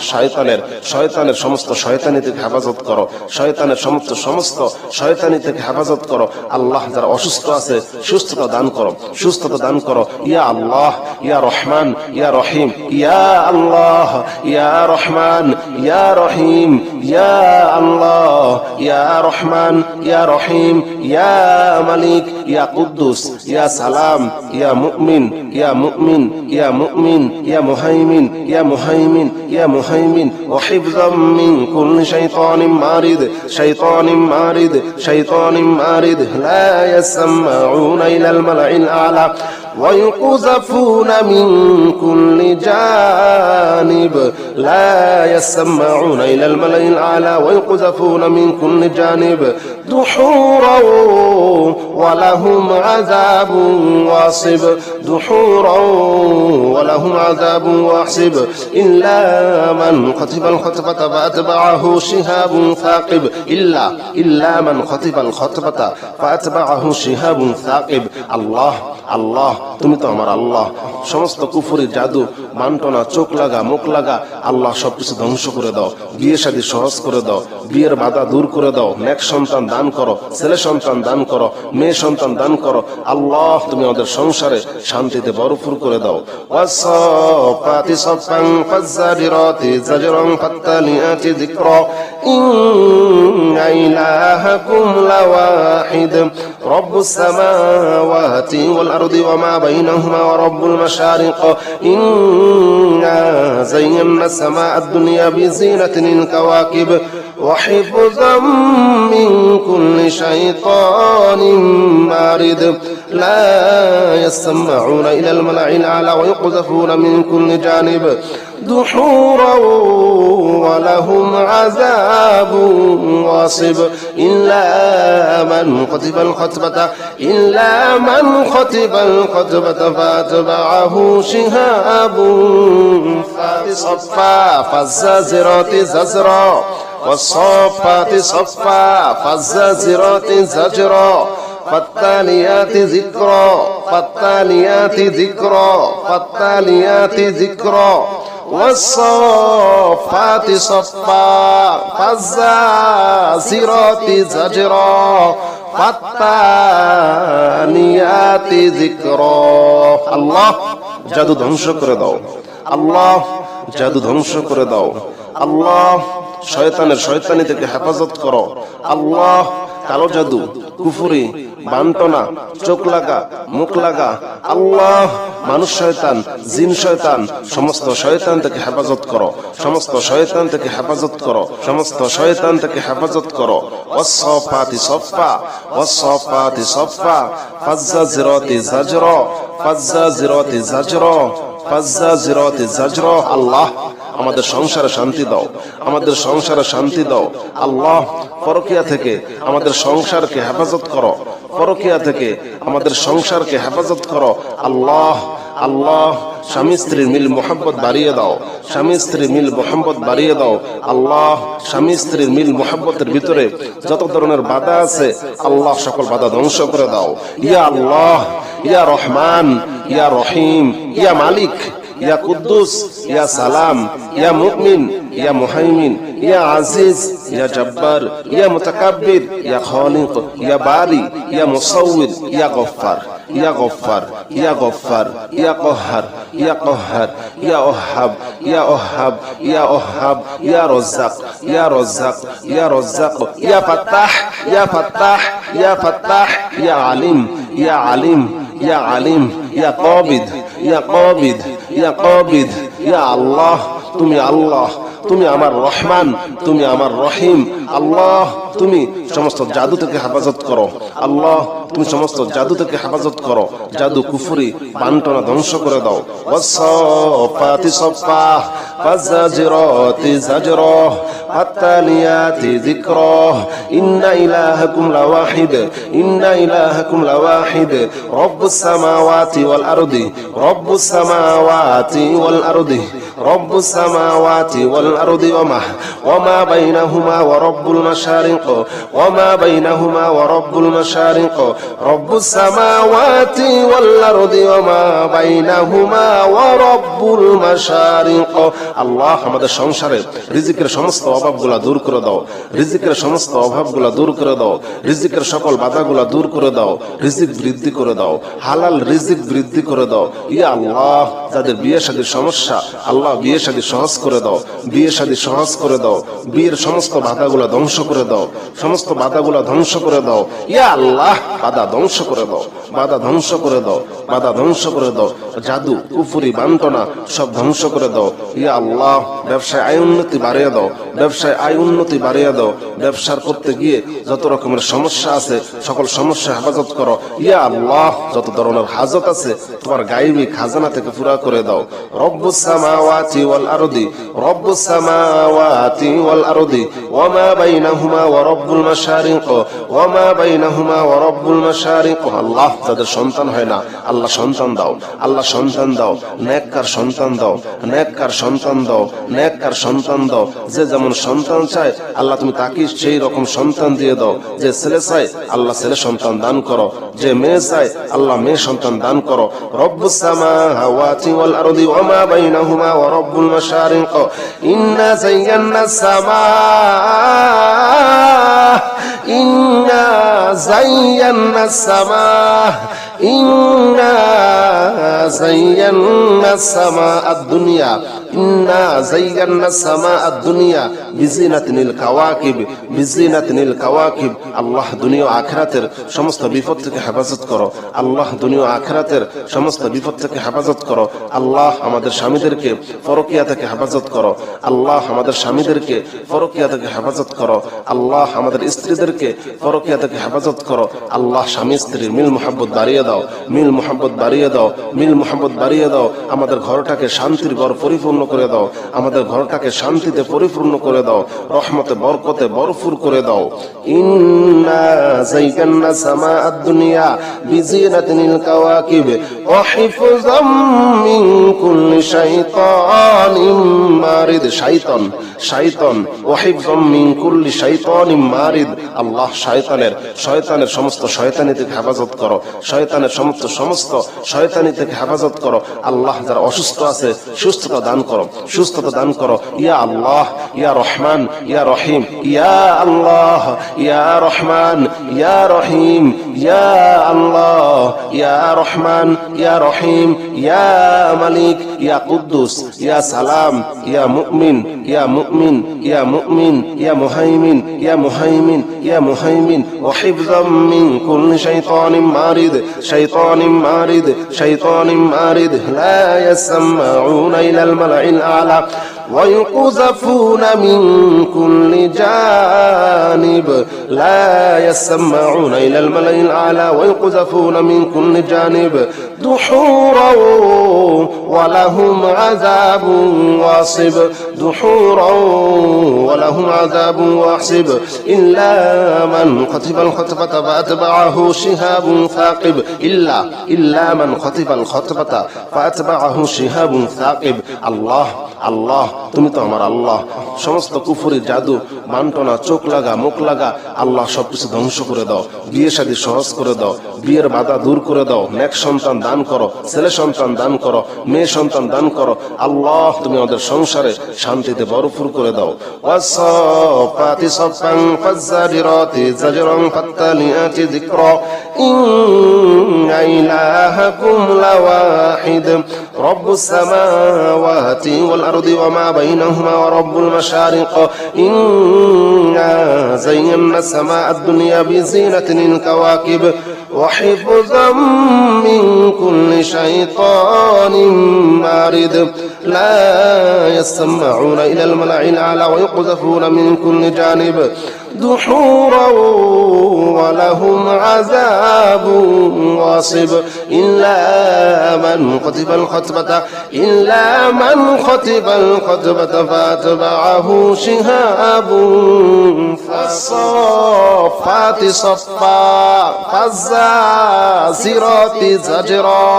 শয়তানের সমস্ত শয়তানি থেকে হেফাজত করো, শয়তানের সমস্ত শয়তানি থেকে হেফাজত করো। আল্লাহ যারা অসুস্থ আছে সুস্থতা দান করো, সুস্থতা দান করো। ইয়া আল্লাহ ইয়া রহমান ইয়া রহিম, ইয়া আল্লাহ ইয়া রহমান ইয়া রহিম, ইয়া আল্লাহ ইয়া রহমান ইয়া রহিম, ইয়া মালিক ইয়া কুদ্দুস ইয়া সালাম ইয়া মুমিন ইয়া মুমিন ইয়া মুমিন ইয়া মুহাইমিন ইয়া মুহাইমিন ইয়া মুহাইমিন ওয়া হিফযাম মিন কুল্লি শাইতানিম মারিদ শাইতানিম মারিদ শাইতানিম মারিদ লা ইয়াসমাউনা ইলাল মালাইল আলা ويقذفون من كل جانب لا يسمعون إلى الملأ الأعلى ويقذفون من كل جانب دحورا ولهم عذاب واصب دحورا ولهم عذاب واصب إلا من خطف الخطفة فأتبعه شهاب ثاقب إلا من خطف الخطفة فأتبعه شهاب ثاقب। আল্লাহ আল্লাহ তুমি তো আমার আল্লাহ। সমস্ত কুফরি জাদু বান্টনা চোখ লাগা মুখ লাগা আল্লাহ সবকিছু ধ্বংস করে দাও। বিয়ে শাদী সহজ করে দাও, বিয়ের বাধা দূর করে দাও। নেক সন্তান দান করো, ছেলে সন্তান দান করো, মেয়ে সন্তান দান করো। আল্লাহ তুমি আমাদের সংসারে শান্তিতে ভরপুর করে দাও। ওয়াসফাতি সফান ফাজ্জারিরাতি জাজরান ফাত্তালিয়াতি যিকরা ইন্না ইলাহাকুম লাওয়াহিদ রব্বুস সামাওয়াতি ওয়াল আরদি ওয়া মা বাইনাহুমা ওয়া রব্বুল মাশারিক ইন্না যায়্যানা সামাআদ দুনিয়া বিজিনাতিল কাওয়াকিব وحفظا من كل شيطان مارد لا يسمعون إلى الملأ الأعلى ويقذفون من كل جانب دحورا ولهم عذاب واصب إلا من خطف الخطبة فأتبعه شهاب صفا فالزاجرات زجرا والصافات صفا فالزاجرات زجرا فالتاليات ذكرا والصافات صفا فالزاجرات زجرا فالتاليات ذكرا। আল্লাহ জাদু ধ্বংস করে দাও, আল্লাহ জাদু ধ্বংস করে দাও। আল্লাহ শয়তানের শয়তানি থেকে হেফাজত করো। আল্লাহ কালো জাদু কুফরি বান্টনা চোখ লাগা মুখ লাগা আল্লাহ মানুষ শয়তান জিন শয়তান সমস্ত শয়তান থেকে হেফাজত করো, সমস্ত শয়তান থেকে হেফাজত করো, সমস্ত শয়তান থেকে হেফাজত করো। ওয়াসফাতি সফা ওয়াসফাতি সফা ফাজ্জাজিরাতি জাজরা ফাজ্জাজিরাতি জাজরা ফাজ্জাজিরাতি জাজরা। আল্লাহ আমাদের সংসারে শান্তি দাও, আমাদের সংসারে শান্তি দাও। আল্লাহ পরকিয়া থেকে আমাদের সংসারকে হেফাজত করো, পরকিয়া থেকে আমাদের সংসারকে হেফাজত করো। আল্লাহ আল্লাহ স্বামী স্ত্রীর মিল মোহাম্মত বাড়িয়ে দাও, স্বামী স্ত্রীর মিল মোহাম্মত বাড়িয়ে দাও। আল্লাহ স্বামী স্ত্রীর মিল মোহাম্মতের ভিতরে যত ধরনের বাধা আছে আল্লাহ সকল বাধা ধ্বংস করে দাও। ইয়া আল্লাহ ইয়া রহমান ইয়া রহিম ইয়া মালিক ইয়া কুদ্দুস ইয়া সালাম ইয়া মুমিন ইয়া মুহাইমিন ইয়া আজিজ ইয়া জব্বার ইয়া মুতাকাব্বির ইয়া খালিক ইয়া বারি ইয়া মুসাউওয়ির ইয়া গফফার। ইয়া গফফার, ইয়া গফফার, ইয়া কহ্হার, ইয়া কহ্হার, ইয়া ওহাব, ইয়া ওহাব, ইয়া ওহাব, ইয়া রজ্জাক, ইয়া রজ্জাক, ইয়া রজ্জাক, ইয়া ফাত্তাহ, ইয়া ফাত্তাহ, ইয়া ফাত্তাহ, ইয়া আলিম, ইয়া আলিম, ইয়া আলিম, ইয়া কাবিদ, ইয়া কাবিদ, ইয়া কাবিদ, ইয়া আল্লাহ, তুমি আল্লাহ, তুমি আমার রহমান, তুমি আমার রহিম। আল্লাহ তুমি সমস্ত জাদু থেকে হেফাজত করো। আল্লাহ তুমি সমস্ত জাদু থেকে হেফাজত করো। জাদু কুফরি বান্টনা ধ্বংস করে দাও। ওয়াসসাফাতি সাফা ফাজাজিরাতি জাজরা ফাতালিয়াতি যিকরা ইন্না ইলাহাকুম লাওয়াহিদ, ইন্না ইলাহাকুম লাওয়াহিদ রব্বুস সামাওয়াতি ওয়াল আরদি, রব্বুস সামাওয়াতি ওয়াল আরদি, রব্বুস সামাওয়াতি ওয়াল আরদি ওয়ামা বাইনাহুমা ওয়া রব্বুল মাশারিক, ওয়ামা বাইনাহুমা ওয়া রব্বুল মাশারিক, রব্বুস সামাওয়াতি ওয়াল আরদি ওয়ামা বাইনাহুমা ওয়া রব্বুল মাশারিক। আল্লাহ আমাদের সংসারে রিজিকের সমস্ত অভাবগুলা দূর করে দাও, রিজিকের সমস্ত অভাবগুলা দূর করে দাও, রিজিকের সকল বাধাগুলা দূর করে দাও, রিজিক বৃদ্ধি করে দাও, হালাল রিজিক বৃদ্ধি করে দাও। ইয়া আল্লাহ যাদের বিয়ে শাদীর সমস্যা, আল্লাহ বিয়ে শাদী সহজ করে দাও, বিয়ে শাদী সহজ করে দাও, বিয়ের সমস্ত বাধাগুলা ধ্বংস করে দাও, সমস্ত বাধাগুলা ধ্বংস করে দাও। ইয়া আল্লাহ বাধা ধ্বংস করে দাও, বাধা ধ্বংস করে দাও, বাধা ধ্বংস করে দাও, জাদু কুফরি বান্টনা সব ধ্বংস করে দাও। ইয়া আল্লাহ ব্যবসায় আয় উন্নতি বাড়িয়ে দাও, ব্যবসায় আয় উন্নতি বাড়িয়ে দাও। ব্যবসার করতে গিয়ে যত রকমের সমস্যা আছে সকল সমস্যা হেফাজত করো। ইয়া আল্লাহ যত ধরনের হাজত আছে তোমার গায়বী খাজানা থেকে পুরা করে দাও। রব্বুস সামাওয়াতি ওয়াল আরদি, রব্বুস সামাওয়াতি ওয়াল আরদি ওয়ামা বাইনাহুমা ওয়া রব্বুল মাশারিক, ওয়ামা বাইনাহুমা ওয়া রব্বুল মাশারিক। আল্লাহ যাদের সন্তান হয় না আল্লাহ সন্তান দাও, আল্লাহ সন্তান দাও, নেককার সন্তান দাও, নেককার সন্তান দাও, নেককার সন্তান দাও। যে যেমন সন্তান চায় আল্লাহ তুমি তাকে সেই রকম সন্তান দিয়ে দাও। যে ছেলে চায় আল্লাহ ছেলে সন্তান দান করো, যে মেয়ে চায় আল্লাহ মেয়ে সন্তান দান করো। রব্বুস সামাওয়াতি ওয়াল আরদি ওয়ামা বাইনাহুমা ওয়া রব্বুল মাশারিক ইন্না যায়্যানাস সামা, ইন্না যায়্যানাস সামা, ইন্না যায়্যানাস সামা আদ-দুনিয়া, ইন্না যায়্যানাস সামা আদ-দুনিয়া বিজিনাতিনিল কাওয়াকিব, বিজিনাতিনিল কাওয়াকিব। আল্লাহ দুনিয়া ও আখিরাতের সমস্ত বিপদ থেকে হেফাজত করো। আল্লাহ দুনিয়া ও আখিরাতের সমস্ত বিপদ থেকে হেফাজত করো। আল্লাহ আমাদের স্বামীদেরকে পরকিয়া থেকে হেফাজত করো। আল্লাহ আমাদের স্বামীদেরকে পরকিয়া থেকে হেফাজত করো। আল্লাহ আমাদের স্ত্রীদেরকে পরকিয়া থেকে হেফাজত করো। আল্লাহ স্বামী স্ত্রীর মিল মুহাব্বত বাড়িয়ে দাও, মিল মুহাব্বত বাড়িয়ে দাও, মিল মুহাব্বত বাড়িয়ে দাও। আমাদের ঘরটাকে শান্তির ঘর পরিপূর্ণ করে দাও, আমাদের ঘরটাকে শান্তিতে পরিপূর্ণ করে দাও, রহমতে বরকতে ভরপুর করে দাও। ইন্না যায়্যানা সামা আদ-দুনিয়া বিজিনাতিনিল কাওয়াকিব ওয়া হিফযাম মিন কুল্লি শাইতানিম মারিদ, শাইতান, শাইতান, ওয়া হিফযাম মিন কুল্লি শাইতানিম মারিদ। আল্লাহ শয়তানের সমস্ত শয়তানি থেকে হেফাজত করো, শয়তানের সমস্ত শয়তানি থেকে হেফাজত করো। আল্লাহ যারা অসুস্থ আছে সুস্থতা দান করো, সুস্থতা দান করো। ইয়া আল্লাহ, ইয়া রহমান, ইয়া রহিম, ইয়া আল্লাহ, ইয়া রহমান, ইয়া রহিম, ইয়া আল্লাহ, ইয়া রহমান, ইয়া রহিম, ইয়া মালিক, ইয়া কুদ্দুস, ইয়া সালাম, ইয়া মুমিন, ইয়া মুমিন, ইয়া মুমিন, ইয়া মুহাইমিন, ইয়া মুহাইমিন, ইয়া মুহাইমিন। ওয়া হিফযাম মিন কুল্লি শাইতানিম মারিদ, শাইতানিম মারিদ, শাইতানিম মারিদ। লা ইয়াসমাউনা ইলাল মালাইল আ'লা ويقذفون من كل جانب، لا يسمعون إلى الملأ الأعلى ويقذفون من كل جانب دحورا ولهم عذاب واصب، دحورا ولهم عذاب واصب إلا من خطف الخطفة فأتبعه شهاب ثاقب، إلا من خطف الخطفة فأتبعه شهاب ثاقب। আল্লাহ আল্লাহ তুমি তো আমার আল্লাহ। সমস্ত কুফরি জাদু বান্টনা চোখ লাগা মুখ লাগা আল্লাহ সবকিছু ধ্বংস করে দাও, বিয়ে শাদী সহজ করে দাও, বিয়ের বাধা দূর করে দাও, নেক সন্তান দান করো, ছেলে সন্তান দান করো, মেয়ে সন্তান দান করো। আল্লাহ তুমি আমাদের সংসারে শান্তিতে ভরপুর করে দাও। ওয়াসফাতি সফান ফাজ্জারিরাতি জাজরান ফাত্তালিয়াতি যিকরা ইন্না ইলাহাকুম লাওয়াহিদ রব্বুস সামাওয়াতি ওয়াল আরদি ওয়া মা বাইনাহুমা ওয়া রব্বুল মাশারিক ইন্না যায়্যানাস সামাআদ দুনিয়া বিজিনাতিল কাওয়াকিব وحفظا من كل شيطان مارد لا يسمعون إلى الملأ الأعلى ويقذفون من كل جانب دحورا ولهم عذاب واصب إلا من خطب الخطبة فأتبعه شهاب فالصافات صفا فالزاجرات زجرا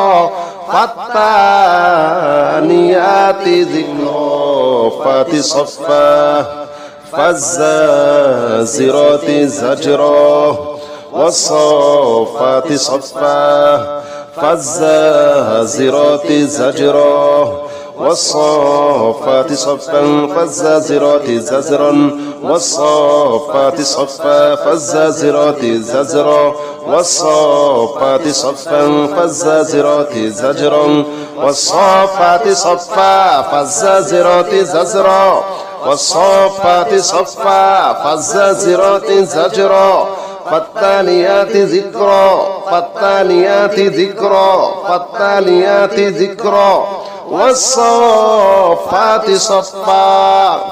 فالتاليات ذكرا فات صفا فالزاجرات زجرا والصافات صفا فالزاجرات زجرا والصافات صفا فالزاجرات زجرا والصافات صفا فالزاجرات زجرا والصافات صفا فالزاجرات زجرا والصافات صفا فالزاجرات زجرا والصافات صفا فالزاجرات زجرا فالتاليات ذكرا فالتاليات ذكرا فالتاليات ذكرا والصافات صفا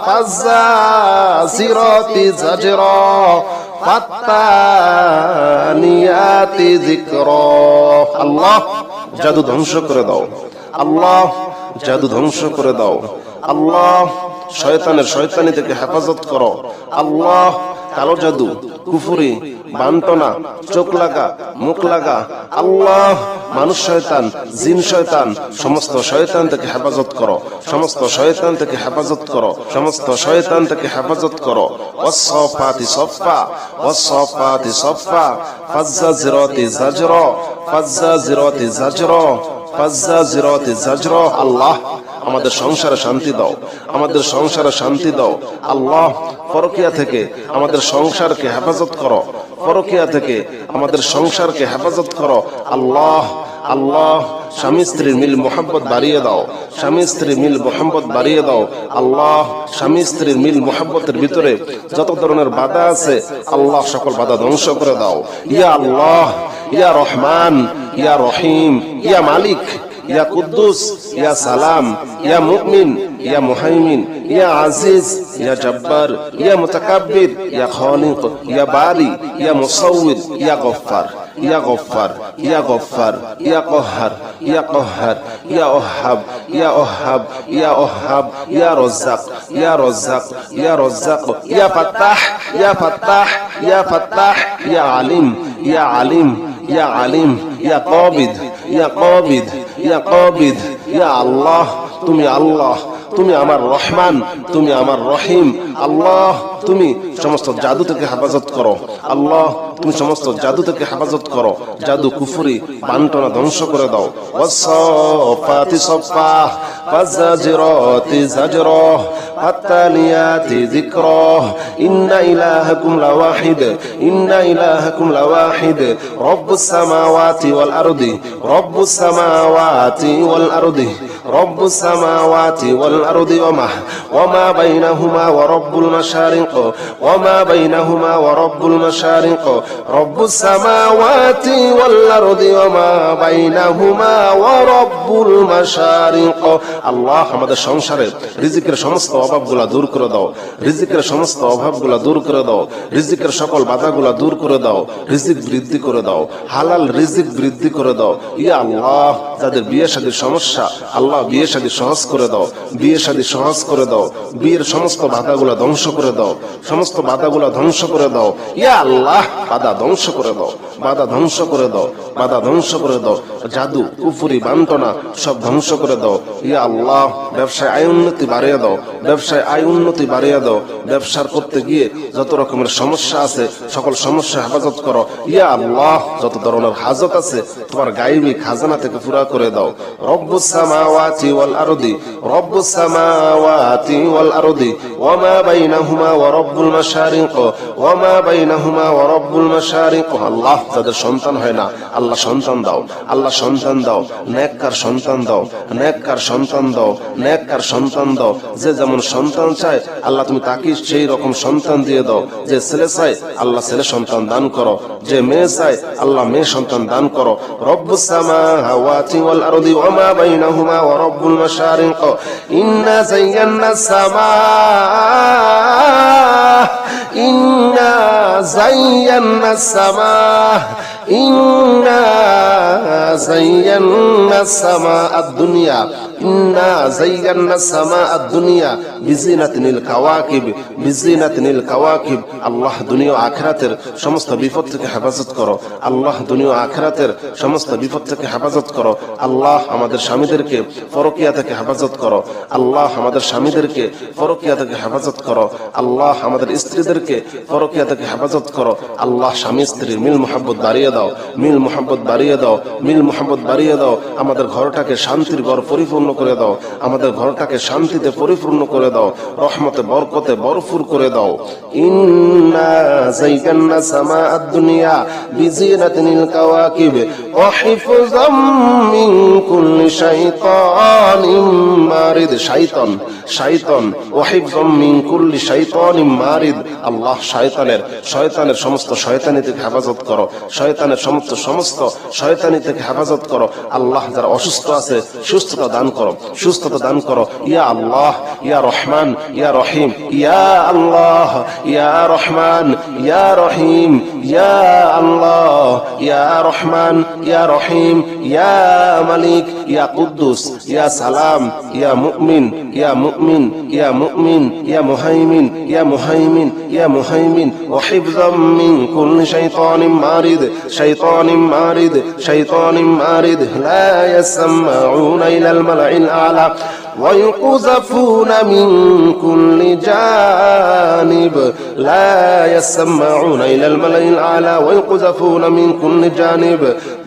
فالزاجرات زجرا فالتاليات ذكرا আল্লাহ জাদু ধ্বংস করে দাও, আল্লাহ জাদু ধ্বংস করে দাও, আল্লাহ শয়তানের শয়তানি থেকে হেফাজত করো, আল্লাহ কালো জাদু, কুফরি, বান্টনা, চোখ লাগা, মুখ লাগা, আল্লাহ মানুষ শয়তান, জিন শয়তান, সমস্ত শয়তান থেকে হেফাজত করো, সমস্ত শয়তান থেকে হেফাজত করো, সমস্ত শয়তান থেকে হেফাজত করো। ওয়াসফাতি সফা ওয়াসফাতি সফা ফাজ্জাজিরাতি জাজরা ফাজ্জাজিরাতি জাজরা ফাজ্জাজিরাতি জাজরা। আল্লাহ আমাদের সংসারে শান্তি দাও, আমাদের সংসারে শান্তি দাও, আল্লাহ পরকিয়া থেকে আমাদের সংসারকে হেফাজত করো, পরকিয়া থেকে আমাদের সংসারকে হেফাজত করো, আল্লাহ আল্লাহ স্বামী স্ত্রীর মিল মোহাম্মত বাড়িয়ে দাও, স্বামী স্ত্রীর মিল মোহাম্মত বাড়িয়ে দাও, আল্লাহ স্বামী স্ত্রীর মিল মোহাম্মতের ভিতরে যত ধরনের বাধা আছে আল্লাহ সকল বাধা ধ্বংস করে দাও। ইয়া আল্লাহ, ইয়া রহমান, ইয়া রহিম, ইয়া মালিক, ইয়া কুদ্দুস, ইয়া সালাম, ইয়া মুমিন, ইয়া মুহাইমিন, ইয়া আজিজ, ইয়া জব্বার, ইয়া মুতাকাব্বির, ইয়া খালিক, ইয়া বারি, ইয়া মুসাউবির, ইয়া গফফার, ইয়া গফফার, ইয়া গফফার, ইয়া কহ্হার, ইয়া কহ্হার, ইয়া ওহাব, ইয়া ওহাব, ইয়া ওহাব, ইয়া রাজ্জাক, ইয়া রাজ্জাক, ইয়া রাজ্জাক, ইয়া ফাত্তাহ, ইয়া ফাত্তাহ, ইয়া ফাত্তাহ, ইয়া আলিম, ইয়া আলিম, ইয়া আলিম, ইয়া কাবিদ, ইয়া কাবিদ, ইয়া কাবিদ। ইয়া আল্লাহ তুমি আল্লাহ, তুমি আমার রহমান, তুমি আমার রহিম, আল্লাহ তুমি সমস্ত জাদু থেকে হেফাজত করো, আল্লাহ তুমি সমস্ত জাদু থেকে হেফাজত করো, জাদু কুফরি বান্টনা ধ্বংস করে দাও। ওয়াসফাতি সফা ফাজ্জাজিরাতি জাজরা ফাত্তালিয়াতি যিকরা ইন্না ইলাহাকুম লাওয়াহিদ ইন্না ইলাহাকুম লাওয়াহিদ রব্বুস সামাওয়াতি ওয়াল আরদি রব্বুস সামাওয়াতি ওয়াল আরদি রব্বুস সামাওয়াতি ওয়াল আরদি ওয়া মা বাইনাহুমা ওয়া রব্বুল মাশারিক ওয়া মা বাইনাহুমা ওয়া রব্বুল মাশারিক রব্বুস সামাওয়াতি ওয়াল আরদি ওয়া মা বাইনাহুমা ওয়া রব্বুল মাশারিক। আল্লাহ আমাদের সংসারে রিজিকের সমস্ত অভাবগুলা দূর করে দাও, রিজিকের সমস্ত অভাবগুলা দূর করে দাও, রিজিকের সকল বাধাগুলা দূর করে দাও, রিজিক বৃদ্ধি করে দাও, হালাল রিজিক বৃদ্ধি করে দাও। ইয়া আল্লাহ যাদের বিয়ে শাদীর সমস্যা আল্লাহ আল্লাহ বিয়ে শাদী সহজ করে দাও, বিয়ে শাদী সহজ করে দাও, বিয়ের সমস্ত বাধাগুলা ধ্বংস করে দাও, সমস্ত বাধাগুলা ধ্বংস করে দাও ইয়া আল্লাহ। বাধা ধ্বংস করে দাও, বাধা ধ্বংস করে দাও, বাধা ধ্বংস করে দাও, জাদু কুফরি বান্টনা সব ধ্বংস করে দাও ইয়া আল্লাহ। ব্যবসায় আয় উন্নতি বাড়িয়ে দাও, ব্যবসায় আয় উন্নতি বাড়িয়ে দাও। ব্যবসার করতে গিয়ে যত রকমের সমস্যা আছে সকল সমস্যা হেফাজত করো ইয়া আল্লাহ। যত ধরনের হাজত আছে তোমার গায়েবী খাজানা থেকে পুরা করে দাও। রব্বুস সামাওয়াতি ওয়াল আরদি, রব্বুস সামাওয়াতি ওয়াল আরদি ওয়া মা বাইনাহুমা ওয়া রব্বুল মাশারিক ওয়া মা বাইনাহুমা ওয়া রব্বুল মাশারিক। আল্লাহ যাদের সন্তান হয় না আল্লাহ সন্তান দাও, আল্লাহ সন্তান দাও, নেককার সন্তান দাও, নেককার সন্তান দাও, নেককার সন্তান দাও। যে যেমন সন্তান চায় আল্লাহ তুমি তাকে সেই রকম সন্তান দিয়ে দাও। যে ছেলে চায় আল্লাহ ছেলে সন্তান দান করো, যে মেয়ে চায় আল্লাহ মেয়ে সন্তান দান করো। রব্বুস সামাওয়াতি ওয়াল আরদি ওয়া মা বাইনাহুমা ওয়া রব্বুল মাশারিক ইন্না যায়্যানাস সামা ইন্না যায়্যানাস সামা ইন্না যায়্যানাস সামা আদ-দুনিয়া ইন্না যায়্যানাস সামা আদ-দুনিয়া বিজিনাতিনিল কাওয়াকিব বিজিনাতিনিল কাওয়াকিব। আল্লাহ দুনিয়া ও আখিরাতের সমস্ত বিপদ থেকে হেফাজত করো, আল্লাহ দুনিয়া ও আখিরাতের সমস্ত বিপদ থেকে হেফাজত করো। আল্লাহ আমাদের স্বামীদেরকে পরকিয়া থেকে হেফাজত করো, আল্লাহ আমাদের স্বামীদেরকে পরকিয়া থেকে হেফাজত করো, আল্লাহ আমাদের স্ত্রীদেরকে পরকিয়া থেকে হেফাজত করো। আল্লাহ স্বামী স্ত্রীর মিল মোহাব্বত বাড়িয়ে দাও, মিল মোহাব্বত বাড়িয়ে দাও, মিল মোহাব্বত বাড়িয়ে দাও। আমাদের ঘরটাকে শান্তির ঘর পরিপূর্ণ করে দাও, আমাদের ঘরটাকে শান্তিতে পরিপূর্ণ করে দাও, রহমতে বরকতে ভরপুর করে দাও। ইন্না যায়্যানা সামা আদ-দুনিয়া বিজিনাতিনিল কাওয়াকিব ওয়া হিফযাম মিন কুল্লি শাইতানিম মারিদ। শাইতান শাইতান ওয়া হিফযাম মিন কুল্লি শাইতানিম মারিদ। আল্লাহ শয়তানের সমস্ত শয়তানি থেকে হেফাজত করো, শয়তানের সমস্ত শয়তানি থেকে হেফাজত করো। আল্লাহ যারা অসুস্থ আছে সুস্থতা দান করো, সুস্থতা দান করো ইয়া আল্লাহ। ইয়া রহমান ইয়া রহিম, ইয়া আল্লাহ ইয়া রহমান ইয়া রহিম, ইয়া আল্লাহ ইয়া রহমান ইয়া রহিম, ইয়া মালিক ইয়া কুদ্দুস ইয়া সালাম ইয়া মুমিন ইয়া মুমিন ইয়া মুমিন ইয়া মুহাইমিন ইয়া মুহাইমিন ইয়া মুহাইমিন ওয়া হিফযাম মিন কুল্লি শাইতানিম মারিদ শাইতানিম মারিদ শাইতানিম মারিদ লা ইয়াসমাউনা ইলাল মালাইল আলা ويقذفون من كل جانب لا يسمعون إلى الملأ الأعلى ويقذفون من كل جانب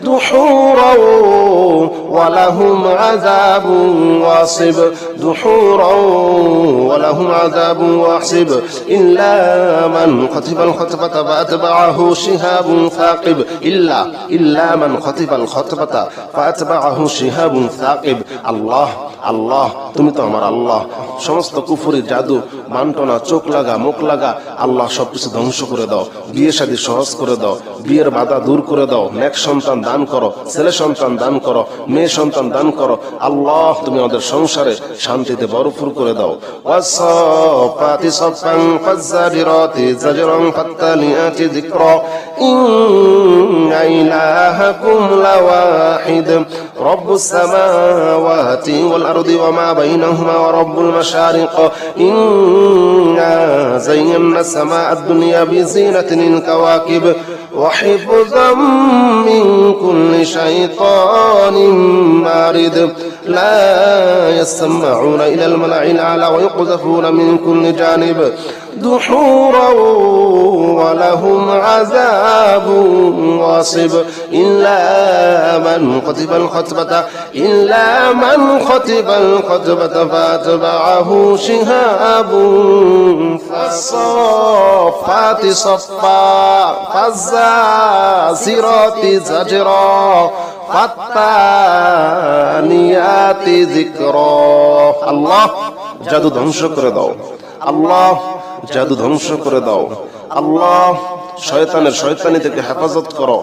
دحورا ولهم عذاب واصب دحورا ولهم عذاب واصب إلا من خطف الخطفة فأتبعه شهاب ثاقب إلا من خطف الخطفة فأتبعه شهاب ثاقب। الله আল্লাহ তুমি তো আমার আল্লাহ। সমস্ত কুফরি জাদু বান্টনা চোখ লাগা মুখ লাগা আল্লাহ সবকিছু ধ্বংস করে দাও, বিয়ে শাদী সহজ করে দাও, বিয়ের বাধা দূর করে দাও, নেক সন্তান দান করো, ছেলে সন্তান দান করো, মেয়ে সন্তান দান করো। আল্লাহ তুমি আমাদের সংসারে শান্তিতে ভরপুর করে দাও। ওয়াসফাতি সফান ফাজ্জারিরাতি জাজরান ফাত্তালিয়াতি যিকরা ইন্না ইলাহাকুম লাওয়াহিদ রব্বুস সামাওয়াতি ওয়াল আরদি ওয়া মা বাইনাহুমা ওয়া রব্বুল মাশারিক ইন্না যায়্যানাস সামা আদ-দুনিয়া বিজিনাতিনিল কাওয়াকিব ওয়া হিফযাম মিন কুল্লি শাইতানিম মারিদ লা ইয়াসমাউনা ইলাল মালাইল আলা ওয়া yuqdhafuna min kulli janib دحورا ولهم عذاب واصب إلا من خطف الخطبة فأتبعه شهاب فالصافات صفا فالزاجرات زجرا فالتاليات ذكرا। আল্লাহ জাদু ধ্বংস করে দাও, আল্লাহ জাদু ধ্বংস করে দাও, আল্লাহ শয়তানের শয়তানি থেকে হেফাজত করো,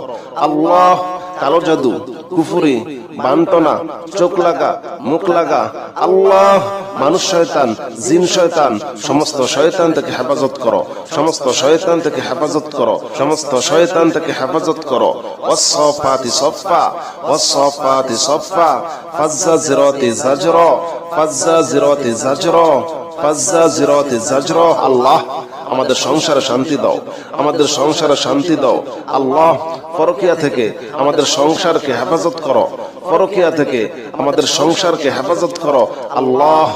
আল্লাহ কালো জাদু, কুফরি, বান্টনা, চোখ লাগা, মুখ লাগা, আল্লাহ মানুষ শয়তান, জিন শয়তান, সমস্ত শয়তান থেকে হেফাজত করো, সমস্ত শয়তান থেকে হেফাজত করো, সমস্ত শয়তান থেকে হেফাজত করো। ওয়াসসাফাতি সফা, ওয়াসসাফাতি সফা, ফাজ্জাজিরাতি জাজরা, ফাজ্জাজিরাতি জাজরা, ফাজ্জাজিরাতি জাজরা। আল্লাহ আমাদের সংসারে শান্তি দাও, আমাদের সংসারে শান্তি দাও। আল্লাহ পরকিয়া থেকে আমাদের সংসারকে হেফাজত করো, পরকিয়া থেকে আমাদের সংসারকে হেফাজত করো। আল্লাহ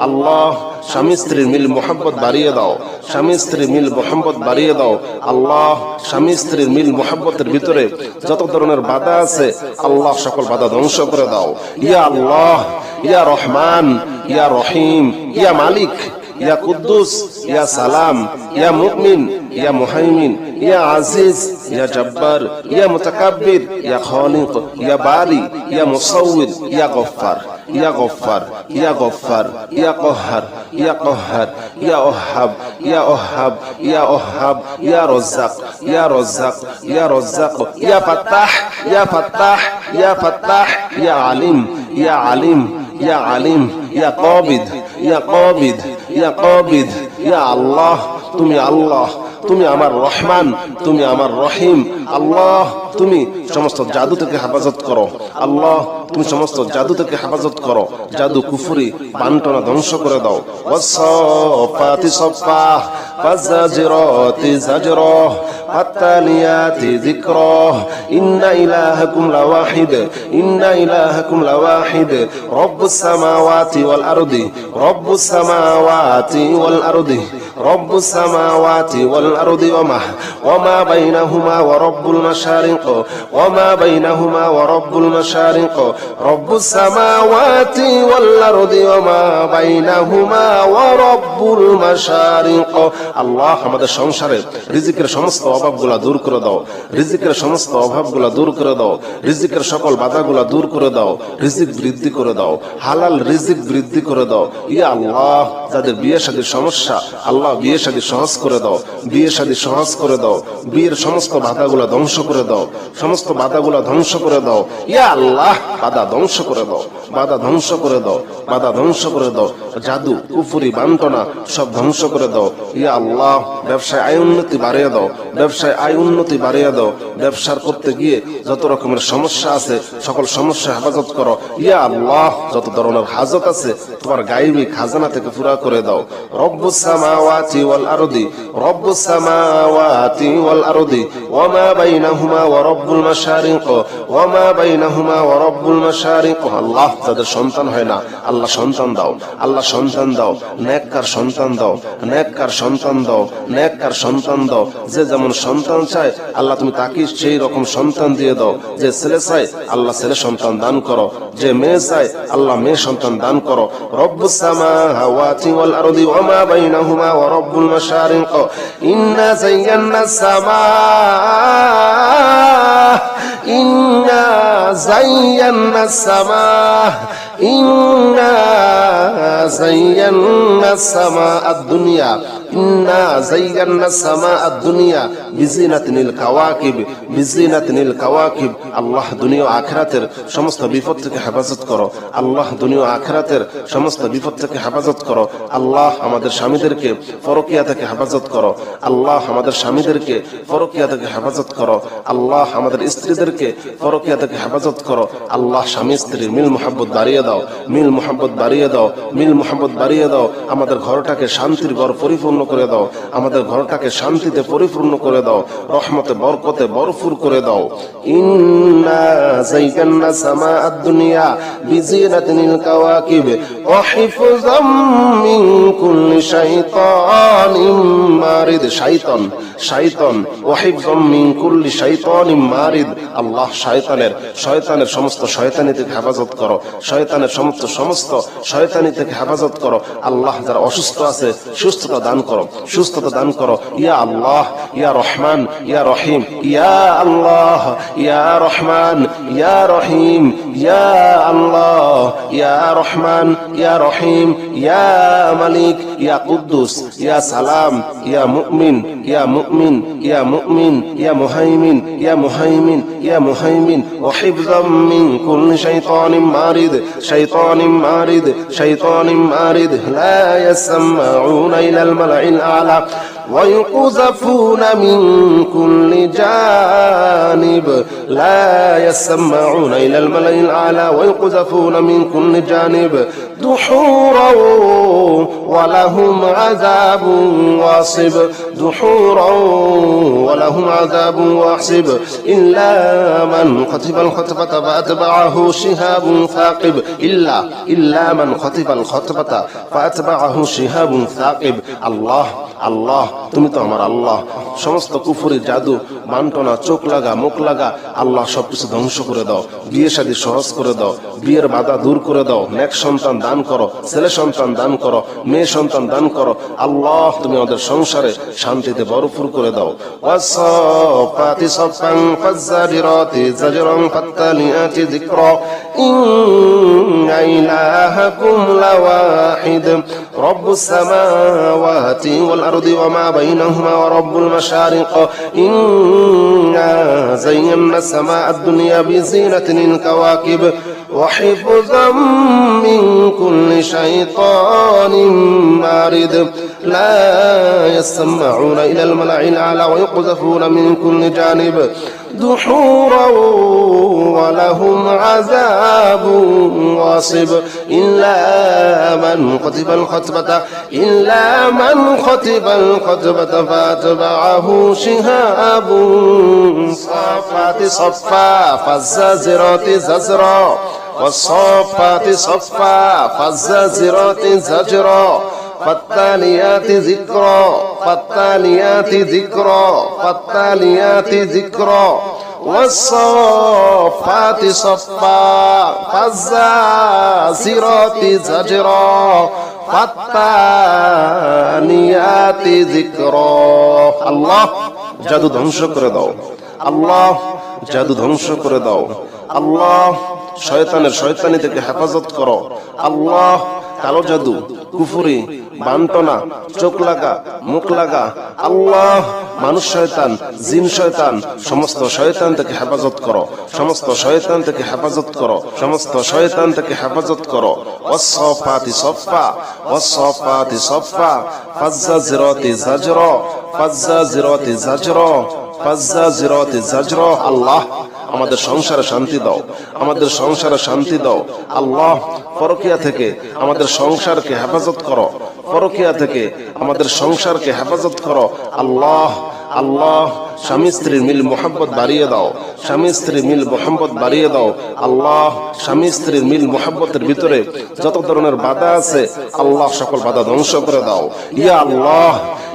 আল্লাহ স্বামী স্ত্রীর মিল মোহাম্মত বাড়িয়ে দাও, স্বামী স্ত্রীর মিল মোহাম্মত বাড়িয়ে দাও। আল্লাহ স্বামী স্ত্রীর মিল মোহাম্মতের ভিতরে যত ধরনের বাধা আছে আল্লাহ সকল বাধা ধ্বংস করে দাও। ইয়া আল্লাহ, ইয়া রহমান, ইয়া রহিম, ইয়া মালিক, ইয়া কুদ্দুস, ইয়া সালাম, ইয়া মুমিন, ইয়া মুহাইমিন, ইয়া আজিজ, ইয়া জব্বার, ইয়া মুতাকাব্বির, ইয়া খালিক, ইয়া বারি, ইয়া মুসাউওয়ির, ইয়া গফফার, ইয়া গফফার, ইয়া গফফার, ইয়া কহ্হার, ইয়া কহ্হার, ইয়া ওহাব, ইয়া ওহাব, ইয়া ওহাব, ইয়া রাজ্জাক, ইয়া রাজ্জাক, ইয়া রাজ্জাক, ইয়া ফাত্তাহ, ইয়া ফাত্তাহ, ইয়া ফাত্তাহ, ইয়া আলিম, ইয়া আলিম, ইয়া আলিম, ইয়া কাবিদ, ইয়া কাবিদ, ইয়া কাবিদ। ইয়া আল্লাহ, তুমি আল্লাহ, তুমি আমার রহমান, তুমি আমার রহিম। আল্লাহ তুমি সমস্ত জাদু থেকে হেফাজত করো, আল্লাহ তুমি সমস্ত জাদু থেকে হেফাজত করো। জাদু, কুফরি, বান্টনা ধ্বংস করে দাও। ওয়াসসাফাতি সফা, ফাজ্জাজিরাতি জাজরা, ফাত্তালিয়াতি যিকরা, ইন্না ইলাহাকুম লাওয়াহিদ, ইন্না ইলাহাকুম লাওয়াহিদ, রব্বুস সামাওয়াতি ওয়াল আরদি, রব্বুস সামাওয়াতি ওয়াল আরদি, রব্বুস সামাওয়াতি ওয়াল আরদি ওয়া মা বাইনাহুমা ওয়া রব্বুল মাশারিক, ওয়া মা বাইনাহুমা ওয়া রব্বুল মাশারিক, রব্বুস সামাওয়াতি ওয়াল আরদি ওয়া মা বাইনাহুমা ওয়া রব্বুল মাশারিক। আল্লাহ আমাদের সংসারে রিজিকের সমস্ত অভাবগুলা দূর করে দাও, রিজিকের সমস্ত অভাবগুলা দূর করে দাও, রিজিকের সকল বাধাগুলা দূর করে দাও, রিজিক বৃদ্ধি করে দাও, হালাল রিজিক বৃদ্ধি করে দাও। ইয়া আল্লাহ যাদের বিয়ে শাদীর সমস্যা আল্লাহ বিয়ে শাদী সহজ করে দাও, বিয়ে শাদী সহজ করে দাও, বিয়ের সমস্ত বাধাগুলা ধ্বংস করে দাও, সমস্ত বাধাগুলা ধ্বংস করে দাও। ইয়া আল্লাহ বাধা ধ্বংস করে দাও, বাধা ধ্বংস করে দাও, বাধা ধ্বংস করে দাও। জাদু, কুফরি, বান্টনা সব ধ্বংস করে দাও। ইয়া আল্লাহ ব্যবসায় আয় উন্নতি বাড়িয়ে দাও, ব্যবসায় আয় উন্নতি বাড়িয়ে দাও। ব্যবসার করতে গিয়ে যত রকমের সমস্যা আছে সকল সমস্যা হেফাজত করো। ইয়া আল্লাহ যত ধরনের হাজত আছে তোমার গায়বী খাজানা থেকে পুরা করে দাও। রব্বুস সামাওয়াতি ওয়াল আরদি, রব্বুস সামাওয়াতি ওয়াল আরদি ওয়া মা বাইনাহুমা ওয়া রব্বুল মাশারিক, ওয়া মা বাইনাহুমা ওয়া রব্বুল মাশারিক। আল্লাহ যাদের সন্তান হয় না আল্লাহ সন্তান দাও, আল্লাহ সন্তান দাও, নেককার সন্তান দাও, নেককার সন্তান দাও, নেককার সন্তান দাও। যে যেমন সন্তান চায় আল্লাহ তুমি তাকে সেই রকম সন্তান দিয়ে দাও। যে ছেলে চায় আল্লাহ ছেলে সন্তান দান করো, যে মেয়ে চায় আল্লাহ মেয়ে সন্তান দান করো। রব্বুস সামাওয়াতি ওয়াল আরদি ওয়া মা বাইনাহুমা ওয়া রব্বুল মাশারিক, ইন্না যায়্যানাস সামা, ইন্না যায়্যানাস সামা, ইন্না যায়্যানাস সামা আদ-দুনিয়া, ইন্না যায়্যানাস সামা আদ-দুনিয়া বিজিনাতিনিল কাওয়াকিব, বিজিনাতিনিল কাওয়াকিব। আল্লাহ দুনিয়া ও আখিরাতের সমস্ত বিপদ থেকে হেফাজত করো, আল্লাহ দুনিয়া ও আখিরাতের সমস্ত বিপদ থেকে হেফাজত করো। আল্লাহ আমাদের স্বামীদেরকে পরকিয়া থেকে হেফাজত করো, আল্লাহ আমাদের স্বামীদেরকে পরকিয়া থেকে হেফাজত করো, আল্লাহ আমাদের স্ত্রীদেরকে পরকিয়া থেকে হেফাজত করো। আল্লাহ স্বামী স্ত্রীর মিল মোহাব্বত বাড়িয়ে দাও, মিল মোহাব্বত বাড়িয়ে দাও, মিল মোহাব্বত বাড়িয়ে দাও। আমাদের ঘরটাকে শান্তির ঘর পরিপূর্ণ করে দাও, আমাদের ঘরটাকে শান্তিতে পরিপূর্ণ করে দাও, রহমতে বরকতে ভরপুর করে দাও। ইন্না যায়্যানা সামা আদ-দুনিয়া বিজিনাতিনিল কাওয়াকিব ওয়া হিফযাম মিন কুল্লি শাইতানিম মারিদ। শাইতান, শাইতান, ওয়া হিফযাম মিন কুল্লি শাইতানিম মারিদ। আল্লাহ শয়তানের সমস্ত শয়তানি থেকে হেফাজত করো, শয়তানের সমস্ত শয়তানি থেকে হেফাজত করো। আল্লাহ যারা অসুস্থ আছে সুস্থতা দান করো, সুস্থতা দান করো। ইয়া আল্লাহ, ইয়া রহমান, ইয়া রহিম, ইয়া আল্লাহ, ইয়া রহমান, ইয়া রহিম, ইয়া আল্লাহ, ইয়া রহমান, ইয়া রহিম, ইয়া মালিক, ইয়া কুদ্দুস, ইয়া সালাম, ইয়া মুমিন, ইয়া মুমিন ইয়া মুমিন ইয়া মুহাইমিন ইয়া মুহাইমিন ইয়া মুহাইমিন ওয়া হিফযাম মিন কুল্লি শাইতানিম মারিদ শাইতানিম মারিদ শাইতানিম মারিদ লা ইয়াসমাউনা ইলাল মালাইল আ'লা ويقذفون من كل جانب لا يسمعون إلى الملأ الأعلى ويقذفون من كل جانب دحورا ولهم عذاب واصب دحورا ولهم عذاب واصب إلا من خطف الخطفة فأتبعه شهاب ثاقب إلا من خطف الخطفة فأتبعه شهاب ثاقب الله الله তুমি তো আমার আল্লাহ সমস্ত কুফরি জাদু বান্টনা চোখ লাগা মুখ লাগা আল্লাহ সবকিছু ধ্বংস করে দাও বিয়ে শাদী সহজ করে দাও বিয়ের বাধা দূর করে দাও নেক সন্তান দান করো ছেলে সন্তান দান করো মেয়ে সন্তান দান করো আল্লাহ তুমি আমাদের সংসারে শান্তিতে ভরপুর করে দাও ওয়াসাফাতি সাফান ফাজ্জারিরাতি জাজরান ফাত্তালিয়াতি যিকরা ইন্না ইলাহাকুম লাওয়াহিদ রব্বুস সামাওয়াতি ওয়াল আরদি ওয়া মা বাইনাহুমা ওয়া রব্বুল মাশারিক ইন্না যায়্যানা সামাআদ দুনিয়া বিজিনাতিল কাওয়াকিব وحفظا من كل شيطان مارد لا يسمعون إلى الملأ الأعلى ويقذفون من كل جانب دحورا ولهم عذاب واصب إلا من خطف الخطبة فأتبعه شهاب صافات صفا فالزاجرات زجرا والصافات صفا فالزاجرات زجرا فالتاليات ذكرا والصافات صفا فالزاجرات زجرا فالتاليات ذكرا الله জাদু ধ্বংস করে দাও আল্লাহ জাদু ধ্বংস করে দাও আল্লাহ শয়তানের শয়তানি থেকে হেফাজত করো আল্লাহ কালো জাদু কুফরি বান্টনা চোখ লাগা মুখ লাগা আল্লাহ মানুষ শয়তান জিন শয়তান সমস্ত শয়তান থেকে হেফাজত করো সমস্ত শয়তান থেকে হেফাজত করো সমস্ত শয়তান থেকে হেফাজত করো ওয়াসফাতি সফা ওয়াসফাতি সফা ফাজ্জাজিরাতি জাজরা ফাজ্জাজিরাতি জাজরা ফাজ্জাজিরাতি জাজরা আল্লাহ আমাদের সংসারে শান্তি দাও আমাদের সংসারে শান্তি দাও আল্লাহ পরকিয়া থেকে আমাদের সংসারকে হেফাজত করো পরকিয়া থেকে আমাদের সংসারকে হেফাজত করো আল্লাহ আল্লাহ স্বামী স্ত্রীর মিল মোহাব্বত বাড়িয়ে দাও স্বামী স্ত্রীর মিল মোহাব্বত বাড়িয়ে দাও আল্লাহ স্বামী স্ত্রীর মিল মোহাব্বতের ভিতরে যত ধরনের বাধা আছে আল্লাহ সকল বাধা ধ্বংস করে দাও ইয়া আল্লাহ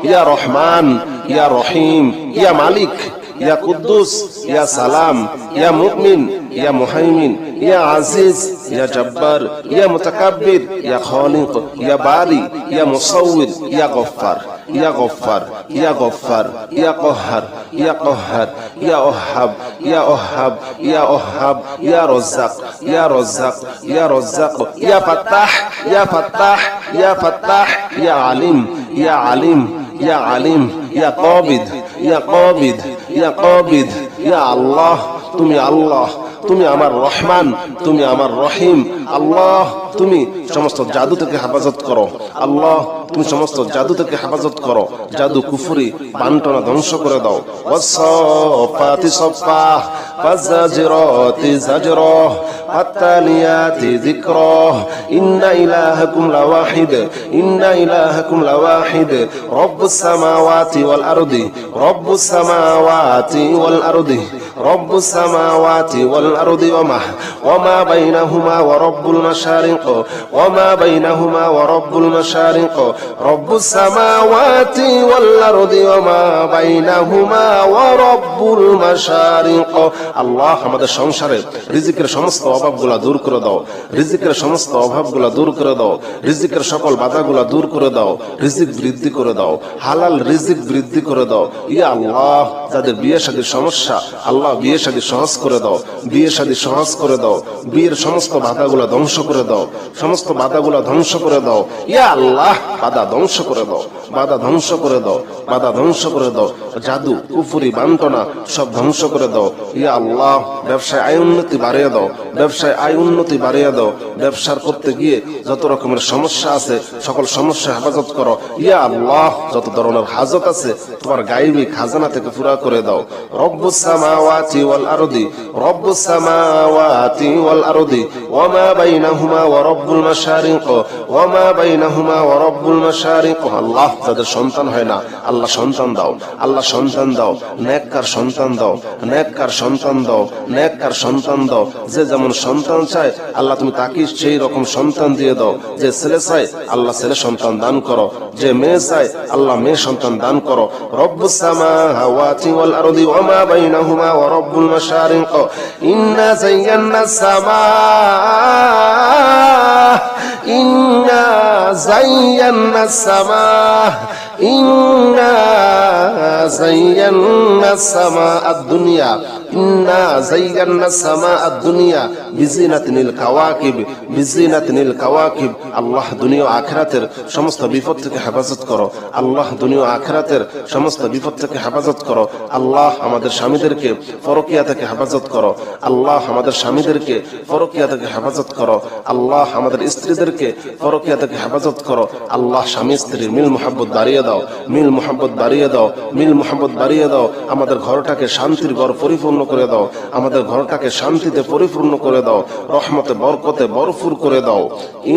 ইয়া রহমান ইয়া রহিম ইয়া মালিক يا قدوس يا سلام يا مؤمن يا مهيمن يا عزيز يا جبار يا متكبر يا خالق يا باري يا مصور يا غفار يا غفار يا غفار يا قهار يا قهار يا أوهاب يا أوهاب يا أوهاب يا رزاق يا رزاق يا رزاق يا فتاح يا فتاح يا فتاح يا عليم يا عليم يا عليم يا قابض يا قابض يا قابض يا الله তুমি আল্লাহ তুমি আমার রহমান তুমি আমার রহিম আল্লাহ তুমি সমস্ত জাদু থেকে হেফাজত করো আল্লাহ তুমি সমস্ত জাদু থেকে হেফাজত করো জাদু কুফরি বান্টনা ধ্বংস করে দাও ওয়াসফাতি সফা ফাজ্জাজিরাতি জাজরা ফাত্তালিয়াতি যিকরা ইন্না ইলাহাকুম লাওয়াহিদ ইন্না ইলাহাকুম লাওয়াহিদ রব্বুস সামাওয়াতি ওয়াল আরদি রব্বুস সামাওয়াতি ওয়াল আরদি রব্বুস সামাওয়াতি ওয়াল আরদি ওয়া মা বাইনাহুমা ওয়া রব্বুল মাশারিক ওয়া মা বাইনাহুমা ওয়া রব্বুল মাশারিক রব্বুস সামাওয়াতি ওয়াল আরদি ওয়া মা বাইনাহুমা ওয়া রব্বুল মাশারিক আল্লাহ আমাদের সংসারে রিজিকের সমস্ত অভাবগুলো দূর করে দাও রিজিকের সমস্ত অভাবগুলো দূর করে দাও রিজিকের সকল বাধাগুলো দূর করে দাও রিজিক বৃদ্ধি করে দাও হালাল রিজিক বৃদ্ধি করে দাও ইয়া আল্লাহ যাদের বিয়ে শাদীর সমস্যা আল্লাহ বিয়ে শাদী সহজ করে দাও বিয়ে শাদী সহজ করে দাও বিয়ের সমস্ত বাধাগুলো ধ্বংস করে দাও, সমস্ত বাধাগুলা ধ্বংস করে দাও ইয়া আল্লাহ। বাধা ধ্বংস করে দাও, বাধা ধ্বংস করে দাও, বাধা ধ্বংস করে দাও। জাদু, কুফরি, বান্টনা সব ধ্বংস করে দাও ইয়া আল্লাহ। ব্যবসায় আয় উন্নতি বাড়িয়ে দাও, ব্যবসায় আয় উন্নতি বাড়িয়ে দাও। ব্যবসার করতে গিয়ে যত রকমের সমস্যা আছে সকল সমস্যা হেফাজত করো ইয়া আল্লাহ। যত ধরনের হাজত আছে তোমার গায়বী খাজানা থেকে পুরা করে দাও। রব্বুস সামাওয়াতি ওয়াল আরদি, রব্বুস সামাওয়াতি ওয়াল আরদি ওয়া মা বাইনাহুমা ওয়া রব্বুল মাশারিক ওয়া মা বাইনাহুমা ওয়া রব্বুল মাশারিক। আল্লাহ যাদের সন্তান হয় না আল্লাহ সন্তান দাও, আল্লাহ সন্তান দাও, নেককার সন্তান দাও, নেককার সন্তান দাও, নেককার সন্তান দাও। যে যেমন সন্তান চায় আল্লাহ তুমি তাকে সেই রকম সন্তান দিয়ে দাও। যে ছেলে চায় আল্লাহ ছেলে সন্তান দান করো, যে মেয়ে চায় আল্লাহ মেয়ে সন্তান দান করো। রব্বুস সামাওয়াতি ওয়াল আরদি ওয়া মা বাইনাহুমা ওয়া রব্বুল মাশারিক ইন্না যায়্যানাস সামা ইন্না যায়্যানাস সামা ইন্না যায়্যানাস সামা আদ-দুনিয়া ইন্না যায়্যানাস সামা আদ-দুনিয়া বিজিনাতিনিল কাওয়াকিব বিজিনাতিনিল কাওয়াকিব। আল্লাহ দুনিয়া ও আখিরাতের সমস্ত বিপদ থেকে হেফাজত করো, আল্লাহ দুনিয়া ও আখিরাতের সমস্ত বিপদ থেকে হেফাজত করো। আল্লাহ আমাদের স্বামীদেরকে পরকিয়া থেকে হেফাজত করো, আল্লাহ আমাদের স্বামীদেরকে পরকিয়া থেকে হেফাজত করো, আল্লাহ আমাদের স্ত্রীদেরকে পরকিয়া থেকে হেফাজত করো। আল্লাহ স্বামী স্ত্রীর মিল মুহাব্বত বাড়িয়ে দাও, মিল মুহাব্বত বাড়িয়ে দাও, মিল মুহাব্বত বাড়িয়ে দাও। আমাদের ঘরটাকে শান্তির ঘর পরিপূর্ণ করে দাও, আমাদের ঘরটাকে শান্তিতে পরিপূর্ণ করে দাও, রহমতে বরকতে ভরপুর করে দাও।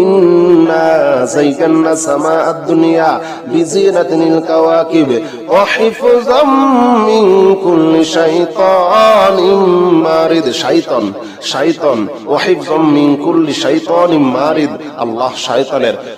ইন্না যায়্যানা সামা আদ-দুনিয়া বিজিনাতিনিল কাওয়াকিব ওয়া হিফযাম মিন কুল্লি শাইতানিম মারিদ। শাইতান, শাইতান ওয়া হিফযাম মিন কুল্লি শাইতানিম মারিদ। আল্লাহ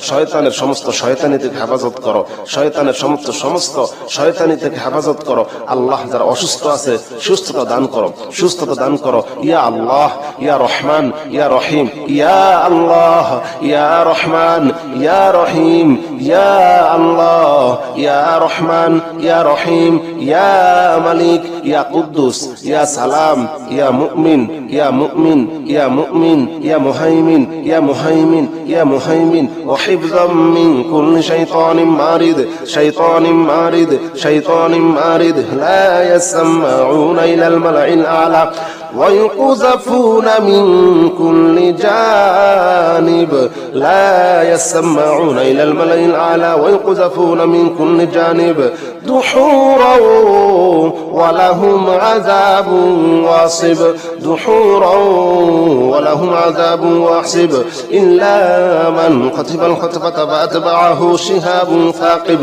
শয়তানের সমস্ত শয়তানি থেকে হেফাজত করো, শয়তানের সমস্ত শয়তানি থেকে হেফাজত করো। আল্লাহ যারা অসুস্থ আছে সুস্থতা দান করো, সুস্থতা দান করো ইয়া আল্লাহ। ইয়া রহমান ইয়া রহিম, ইয়া আল্লাহ ইয়া রহমান ইয়া রহিম, ইয়া আল্লাহ ইয়া রহমান ইয়া রহিম, ইয়া মালিক ইয়া কুদ্দুস ইয়া সালাম ইয়া মুমিন ইয়া মুমিন ইয়া মুমিন ইয়া মুহাইমিন ইয়া মুহাইমিন ইয়া মুহাইমিন। ওয়া হিফযাম মিন কুল্লি শাইতানিম মারিদ, শাইতানিম মারিদ, শাইতানিম মারিদ। লা ইয়াসমাউনা ইলাল মালাইল আ'লা ويقذفون من كل جانب لا يسمعون إلى الملأ الأعلى ويقذفون من كل جانب دحورا ولهم عذاب واصب دحورا ولهم عذاب واصب إلا من خطف الخطفة فأتبعه شهاب ثاقب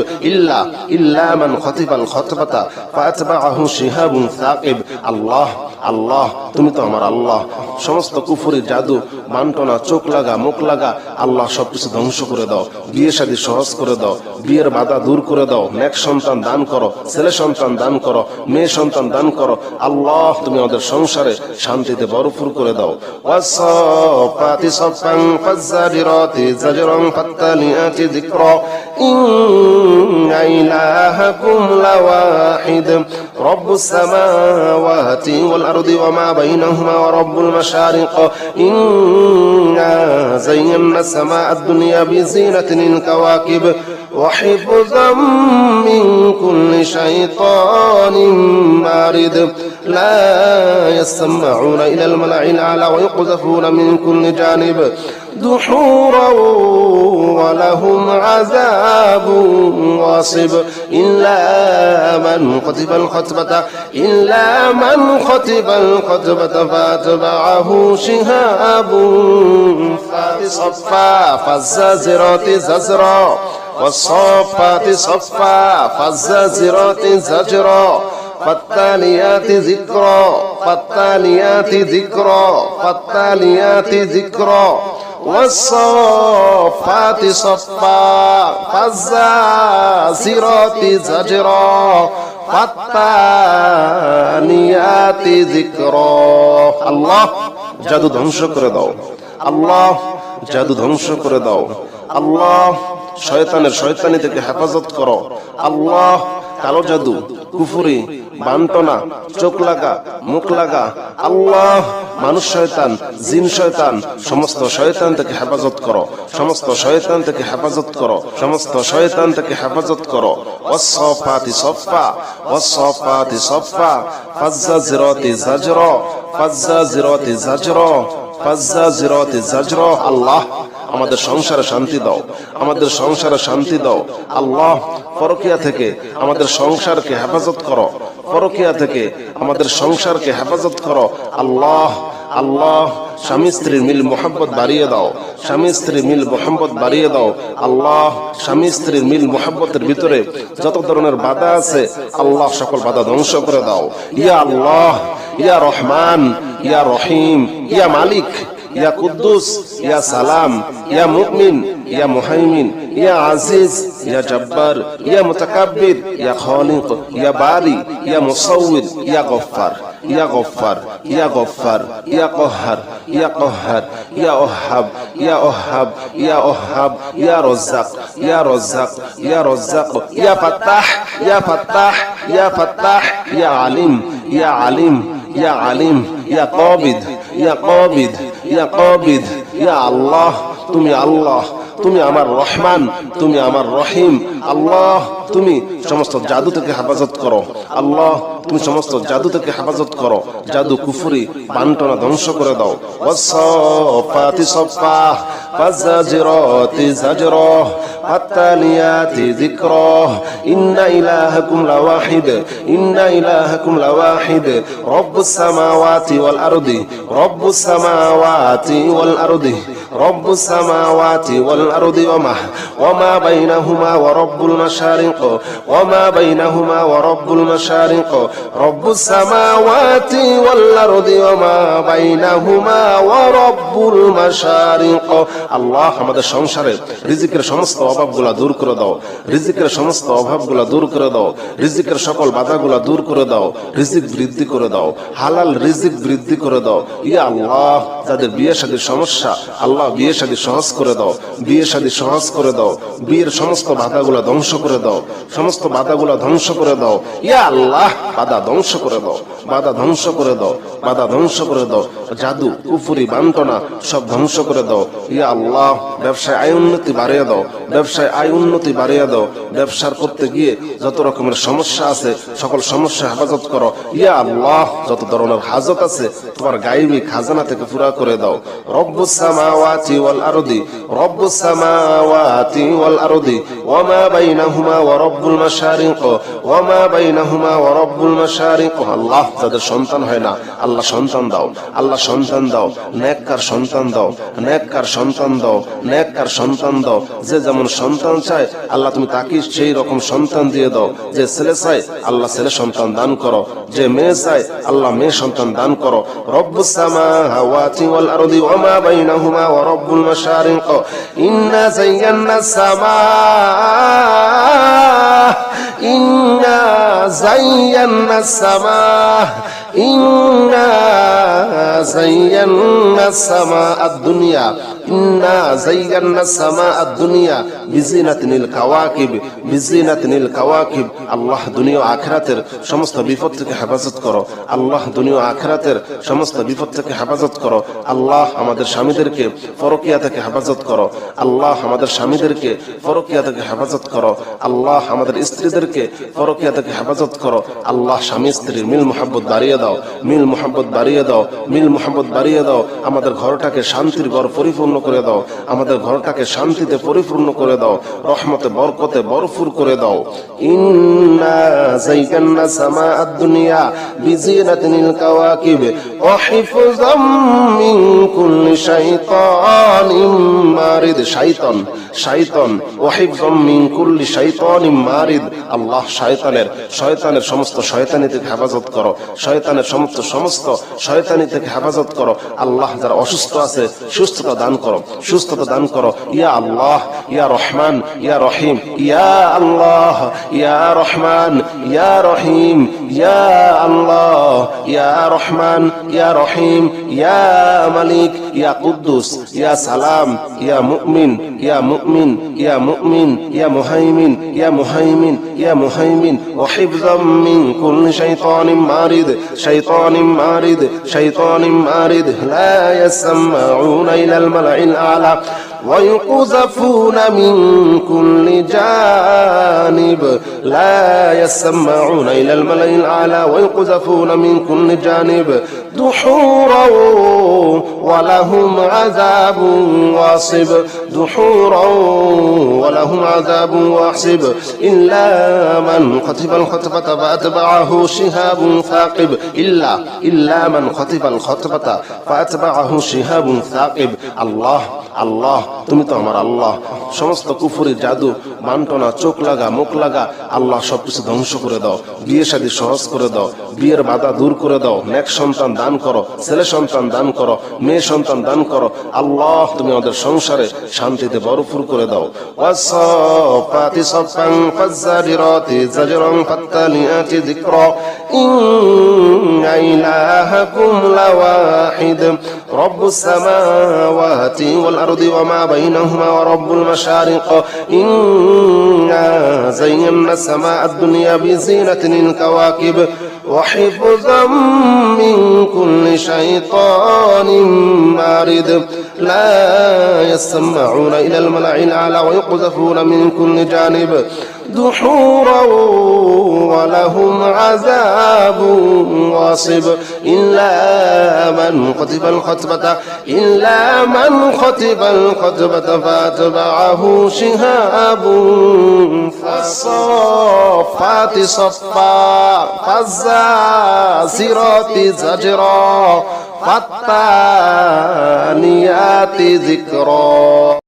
إلا من خطف الخطفة فأتبعه شهاب ثاقب। الله الله তুমি তো আমার আল্লাহ। সমস্ত কুফরি, জাদু, বান্টনা, চোখ লাগা, মুখ লাগা আল্লাহ সবকিছু ধ্বংস করে দাও। বিয়ে শাদী সহজ করে দাও, বিয়ের বাধা দূর করে দাও। নেক সন্তান দান করো, ছেলে সন্তান দান করো, মেয়ে সন্তান দান করো। আল্লাহ তুমি আমাদের সংসারে শান্তিতে ভরপুর করে দাও। ওয়াসফাতি সফান ফাজ্জারিরাতি জাজরান ফাত্তালিয়াতি যিকরা ইন্না ইলাহাকুম লাওয়াহিদ রব্বুস সামাওয়াতি ওয়াল আরদি ওয়া মা বাইনাহুমা ওয়া রব্বুল মাশারিক ইন্না যায়্যানা সামা আদ-দুনিয়া বিজিনাতিনিল কাওয়াকিব ওয়া হিফযাম মিন কুল্লি শাইতানিম মারিদ লা ইয়াসমাউনা ইলাল মালাইল আ'লা ওয়া yuqdhafuna min kulli janib دحورا ولهم عذاب واصب إلا من خطف الخطبة فأتبعه شهاب صفا فالزاجرات زجرا والصافات صفا فالزاجرات زجرا فالتاليات ذكرا والصافات صفا فالزاجرات زجرا فالتاليات ذكرا। আল্লাহ জাদু ধ্বংস করে দাও, আল্লাহ জাদু ধ্বংস করে দাও। আল্লাহ শয়তানি থেকে হেফাজত করো, আল্লাহ কালো জাদু, কুফরি, বান্টনা, চোখ লাগা, মুখ লাগা, আল্লাহ মানুষ শয়তান, জিন শয়তান, সমস্ত শয়তান থেকে হেফাজত করো, সমস্ত শয়তান থেকে হেফাজত করো, সমস্ত শয়তান থেকে হেফাজত করো। ওয়াসসাফাতি সফা, ওয়াসসাফাতি সফা, ফাজ্জাজিরাতি জাজরা, ফাজ্জাজিরাতি জাজরা, ফাজ্জাজিরাতি জাজরা। আল্লাহ আমাদের সংসারে শান্তি দাও, আমাদের সংসারে শান্তি দাও। আল্লাহ পরকিয়া থেকে আমাদের সংসারকে হেফাজত করো, পরকিয়া থেকে আমাদের সংসারকে হেফাজত করো। আল্লাহ আল্লাহ স্বামী স্ত্রীর মিল মোহাম্মত বাড়িয়ে দাও, স্বামী স্ত্রীর মিল মোহাম্মত বাড়িয়ে দাও। আল্লাহ স্বামী স্ত্রীর মিল মোহাম্মতের ভিতরে যত ধরনের বাধা আছে আল্লাহ সকল বাধা ধ্বংস করে দাও। ইয়া আল্লাহ, ইয়া রহমান, ইয়া রহিম, ইয়া মালিক, ইয়া কুদ্দুস, ইয়া সালাম, ইয়া মুমিন, ইয়া মুহাইমিন, ইয়া আজিজ, ইয়া জব্বার, ইয়া মুতাকাব্বির, ইয়া খালিক, ইয়া বারি, ইয়া মুসাউবির, ইয়া গফফার, ইয়া গফফার, ইয়া গফফার, ইয়া কহ্হার, ইয়া কহ্হার, ইয়া ওহাব, ইয়া ওহাব, ইয়া ওহাব, ইয়া রজ্জাক, ইয়া রজ্জাক, ইয়া রজ্জাক, ইয়া ফাত্তাহ, ইয়া ফাত্তাহ, ইয়া ফাত্তাহ, ইয়া আলিম, ইয়া আলিম, ইয়া আলিম, ইয়া কাবিদ, ইয়া কাবিদ, ইয়া কাবিদ। ইয়া আল্লাহ, তুমি আল্লাহ, তুমি আমার রহমান, তুমি আমার রহিম। আল্লাহ তুমি সমস্ত জাদু থেকে হেফাজত করো, আল্লাহ তুমি সমস্ত জাদু থেকে হেফাজত করো। জাদু, কুফরি, বান্টনা ধ্বংস করে দাও। ওয়াসসাফাতি সফা, ফাজ্জাজিরাতি জাজরা, ফাত্তালিয়াতি যিকরা, ইন্না ইলাহাকুম লাওয়াহিদ, ইন্না ইলাহাকুম লাওয়াহিদ, রব্বুস সামাওয়াতি ওয়াল আরদি, রব্বুস সামাওয়াতি ওয়াল আরদি, রব্বুস সামাওয়াতি ওয়াল আরদি ওয়ামা বাইনাহুমা ওয়া রব্বুল মাশারিক, ওয়ামা বাইনাহুমা ওয়া রব্বুল মাশারিক, রব্বুস সামাওয়াতি ওয়াল আরদি ওয়ামা বাইনাহুমা ওয়া রব্বুল মাশারিক। আল্লাহ আমাদের সংসারে রিজিকের সমস্ত অভাবগুলা দূর করে দাও, রিজিকের সমস্ত অভাবগুলা দূর করে দাও, রিজিকের সকল বাধাগুলা দূর করে দাও, রিজিক বৃদ্ধি করে দাও, হালাল রিজিক বৃদ্ধি করে দাও। ইয়া আল্লাহ যাদের বিয়ে শাদীর সমস্যা আল্লাহ বিয়ে শাদী সহজ করে দাও, বিয়ে শাদী সহজ করে দাও, বিয়ের সমস্ত বাধাগুলা ধ্বংস করে দাও, সমস্ত বাধাগুলা ধ্বংস করে দাও। ইয়া আল্লাহ বাধা ধ্বংস করে দাও, বাধা ধ্বংস করে দাও, বাধা ধ্বংস করে দাও। জাদু, কুফরি, বান্টনা সব ধ্বংস করে দাও। ইয়া আল্লাহ ব্যবসায় আয় উন্নতি বাড়িয়ে দাও, ব্যবসায় আয় উন্নতি বাড়িয়ে দাও। ব্যবসার করতে গিয়ে যত রকমের সমস্যা আছে সকল সমস্যা হেফাজত করো। ইয়া আল্লাহ যত ধরনের হাজত আছে তোমার গায়বী খাজানা থেকে পুরা করে দাও। রব্বুস সামাওয়াতি ওয়াল আরদি, রব্বুস সামাওয়াতি ওয়াল আরদি ওয়ামা বাইনাহুমা ওয়া রব্বুল মাশারিক, ওয়ামা বাইনাহুমা ওয়া রব্বুল মাশারিক। আল্লাহ যাদের সন্তান হয় না আল্লাহ সন্তান দাও, আল্লাহ সন্তান দাও, নেককার সন্তান দাও, নেককার সন্তান দাও, নেককার সন্তান দাও। যে যেমন সন্তান চায় আল্লাহ তুমি তাকে সেই রকম সন্তান দিয়ে দাও। যে ছেলে চায় আল্লাহ ছেলে সন্তান দান করো, যে মেয়ে চায় আল্লাহ মেয়ে সন্তান দান করো। রব্বুস সামাওয়াতি ওয়াল আরদি ওয়ামা বাইনাহুমা ওয়া রব্বুল মাশারিক, ইন্না যায়্যানাস সামা, ইন্না যায়্যানাস সামা, ইন্না যায়্যানাস সামা আদ-দুনিয়া, ইন্না যায়্যানাস সামা আদ-দুনিয়া বিজিনাতিনিল কাওয়াকিব, বিজিনাতিনিল কাওয়াকিব। আল্লাহ দুনিয়া ও আখিরাতের সমস্ত বিপদ থেকে হেফাজত করো, আল্লাহ দুনিয়া ও আখিরাতের সমস্ত বিপদ থেকে হেফাজত করো। আল্লাহ আমাদের স্বামীদেরকে পরকিয়া থেকে হেফাজত করো, আল্লাহ আমাদের স্বামীদেরকে পরকিয়া থেকে হেফাজত করো, আল্লাহ আমাদের স্ত্রীদেরকে পরকিয়া থেকে হেফাজত করো। আল্লাহ স্বামী স্ত্রীর মিল মোহাব্বত বাড়িয়ে দাও, মিল মোহাব্বত বাড়িয়ে দাও, মিল মোহাব্বত বাড়িয়ে দাও। আমাদের ঘরটাকে শান্তির ঘর পরিপূর্ণ করে দাও, আমাদের ঘরটাকে শান্তিতে পরিপূর্ণ করে দাও, রহমতে বরকতে ভরপুর করে দাও। ইন্না যায়্যানা সামা আদ-দুনিয়া বিজিনাতিনিল কাওয়াকিব ওয়া হিফযাম মিন কুল্লি শাইতানিম মারিদ। শাইতান, শাইতান, ওয়া হিফযাম মিন কুল্লি শাইতানিম মারিদ। আল্লাহ শয়তানের সমস্ত শয়তানি থেকে হেফাজত করো, শয়তানের সমস্ত শয়তানি থেকে হেফাজত করো। আল্লাহ যারা অসুস্থ আছে সুস্থতা দান করো, সুস্থতা দান করো। ইয়া আল্লাহ, ইয়া রহমান, ইয়া রহিম, ইয়া আল্লাহ, ইয়া রহমান, ইয়া রহিম, ইয়া আল্লাহ, ইয়া রহমান, ইয়া রহিম, ইয়া মালিক, ইয়া কুদ্দুস, ইয়া সালাম, ইয়া মুমিন, ইয়া মুমিন, ইয়া মুমিন, ইয়া মুহাইমিন, ইয়া মুহাইমিন, ইয়া মুহাইমিন, ওয়া হিফযাম মিন কুল্লি শাইতানিম মারিদ, শাইতানিম মারিদ, শাইতানিম মারিদ, লা ইয়াসমাউনা ইলাল মালাইল আ'লা ويقذفون من كل جانب لا يسمعون إلى الملأ الأعلى ويقذفون من كل جانب دحورا ولهم عذاب واصب دحورا ولهم عذاب واصب إلا من خطف الخطفة فأتبعه شهاب ثاقب إلا من خطف الخطفة فأتبعه شهاب ثاقب الله الله তুমি তো আমার আল্লাহ। সমস্ত কুফরি, জাদু, মান্টনা, চোখ লাগা, মুখ লাগা, আল্লাহ সবকিছু ধ্বংস করে দাও। বিয়ে শাদী সহজ করে দাও, বিয়ের বাধা দূর করে দাও। নেক সন্তান দান করো, ছেলে সন্তান দান করো, মেয়ে সন্তান দান করো। আল্লাহ তুমি আমাদের সংসারে শান্তিতে ভরপুর করে দাও। ওয়াসফাতি সফান ফাজ্জারিরাতি জাজরান ফাত্তালিয়াতি যিকরা ইন্না ইলাহাকুম লাওয়াহিদ রব্বুস সামাওয়াতি ওয়াল আরদি ওয়া মা বাইনাহুমা ওয়া রব্বুল মাশারিক ইন্না যায়্যানা সামাআদ দুনিয়া বিজিনাতিল কাওয়াকিব وحفظا من كل شيطان مارد لا يسمعون إلى الملأ الأعلى ويقذفون من كل جانب دحورا ولهم عذاب واصب إلا من خطف الخطبة فأتبعه شهاب فالصافات صفا فالزاجرات زجرا فالتاليات ذكرا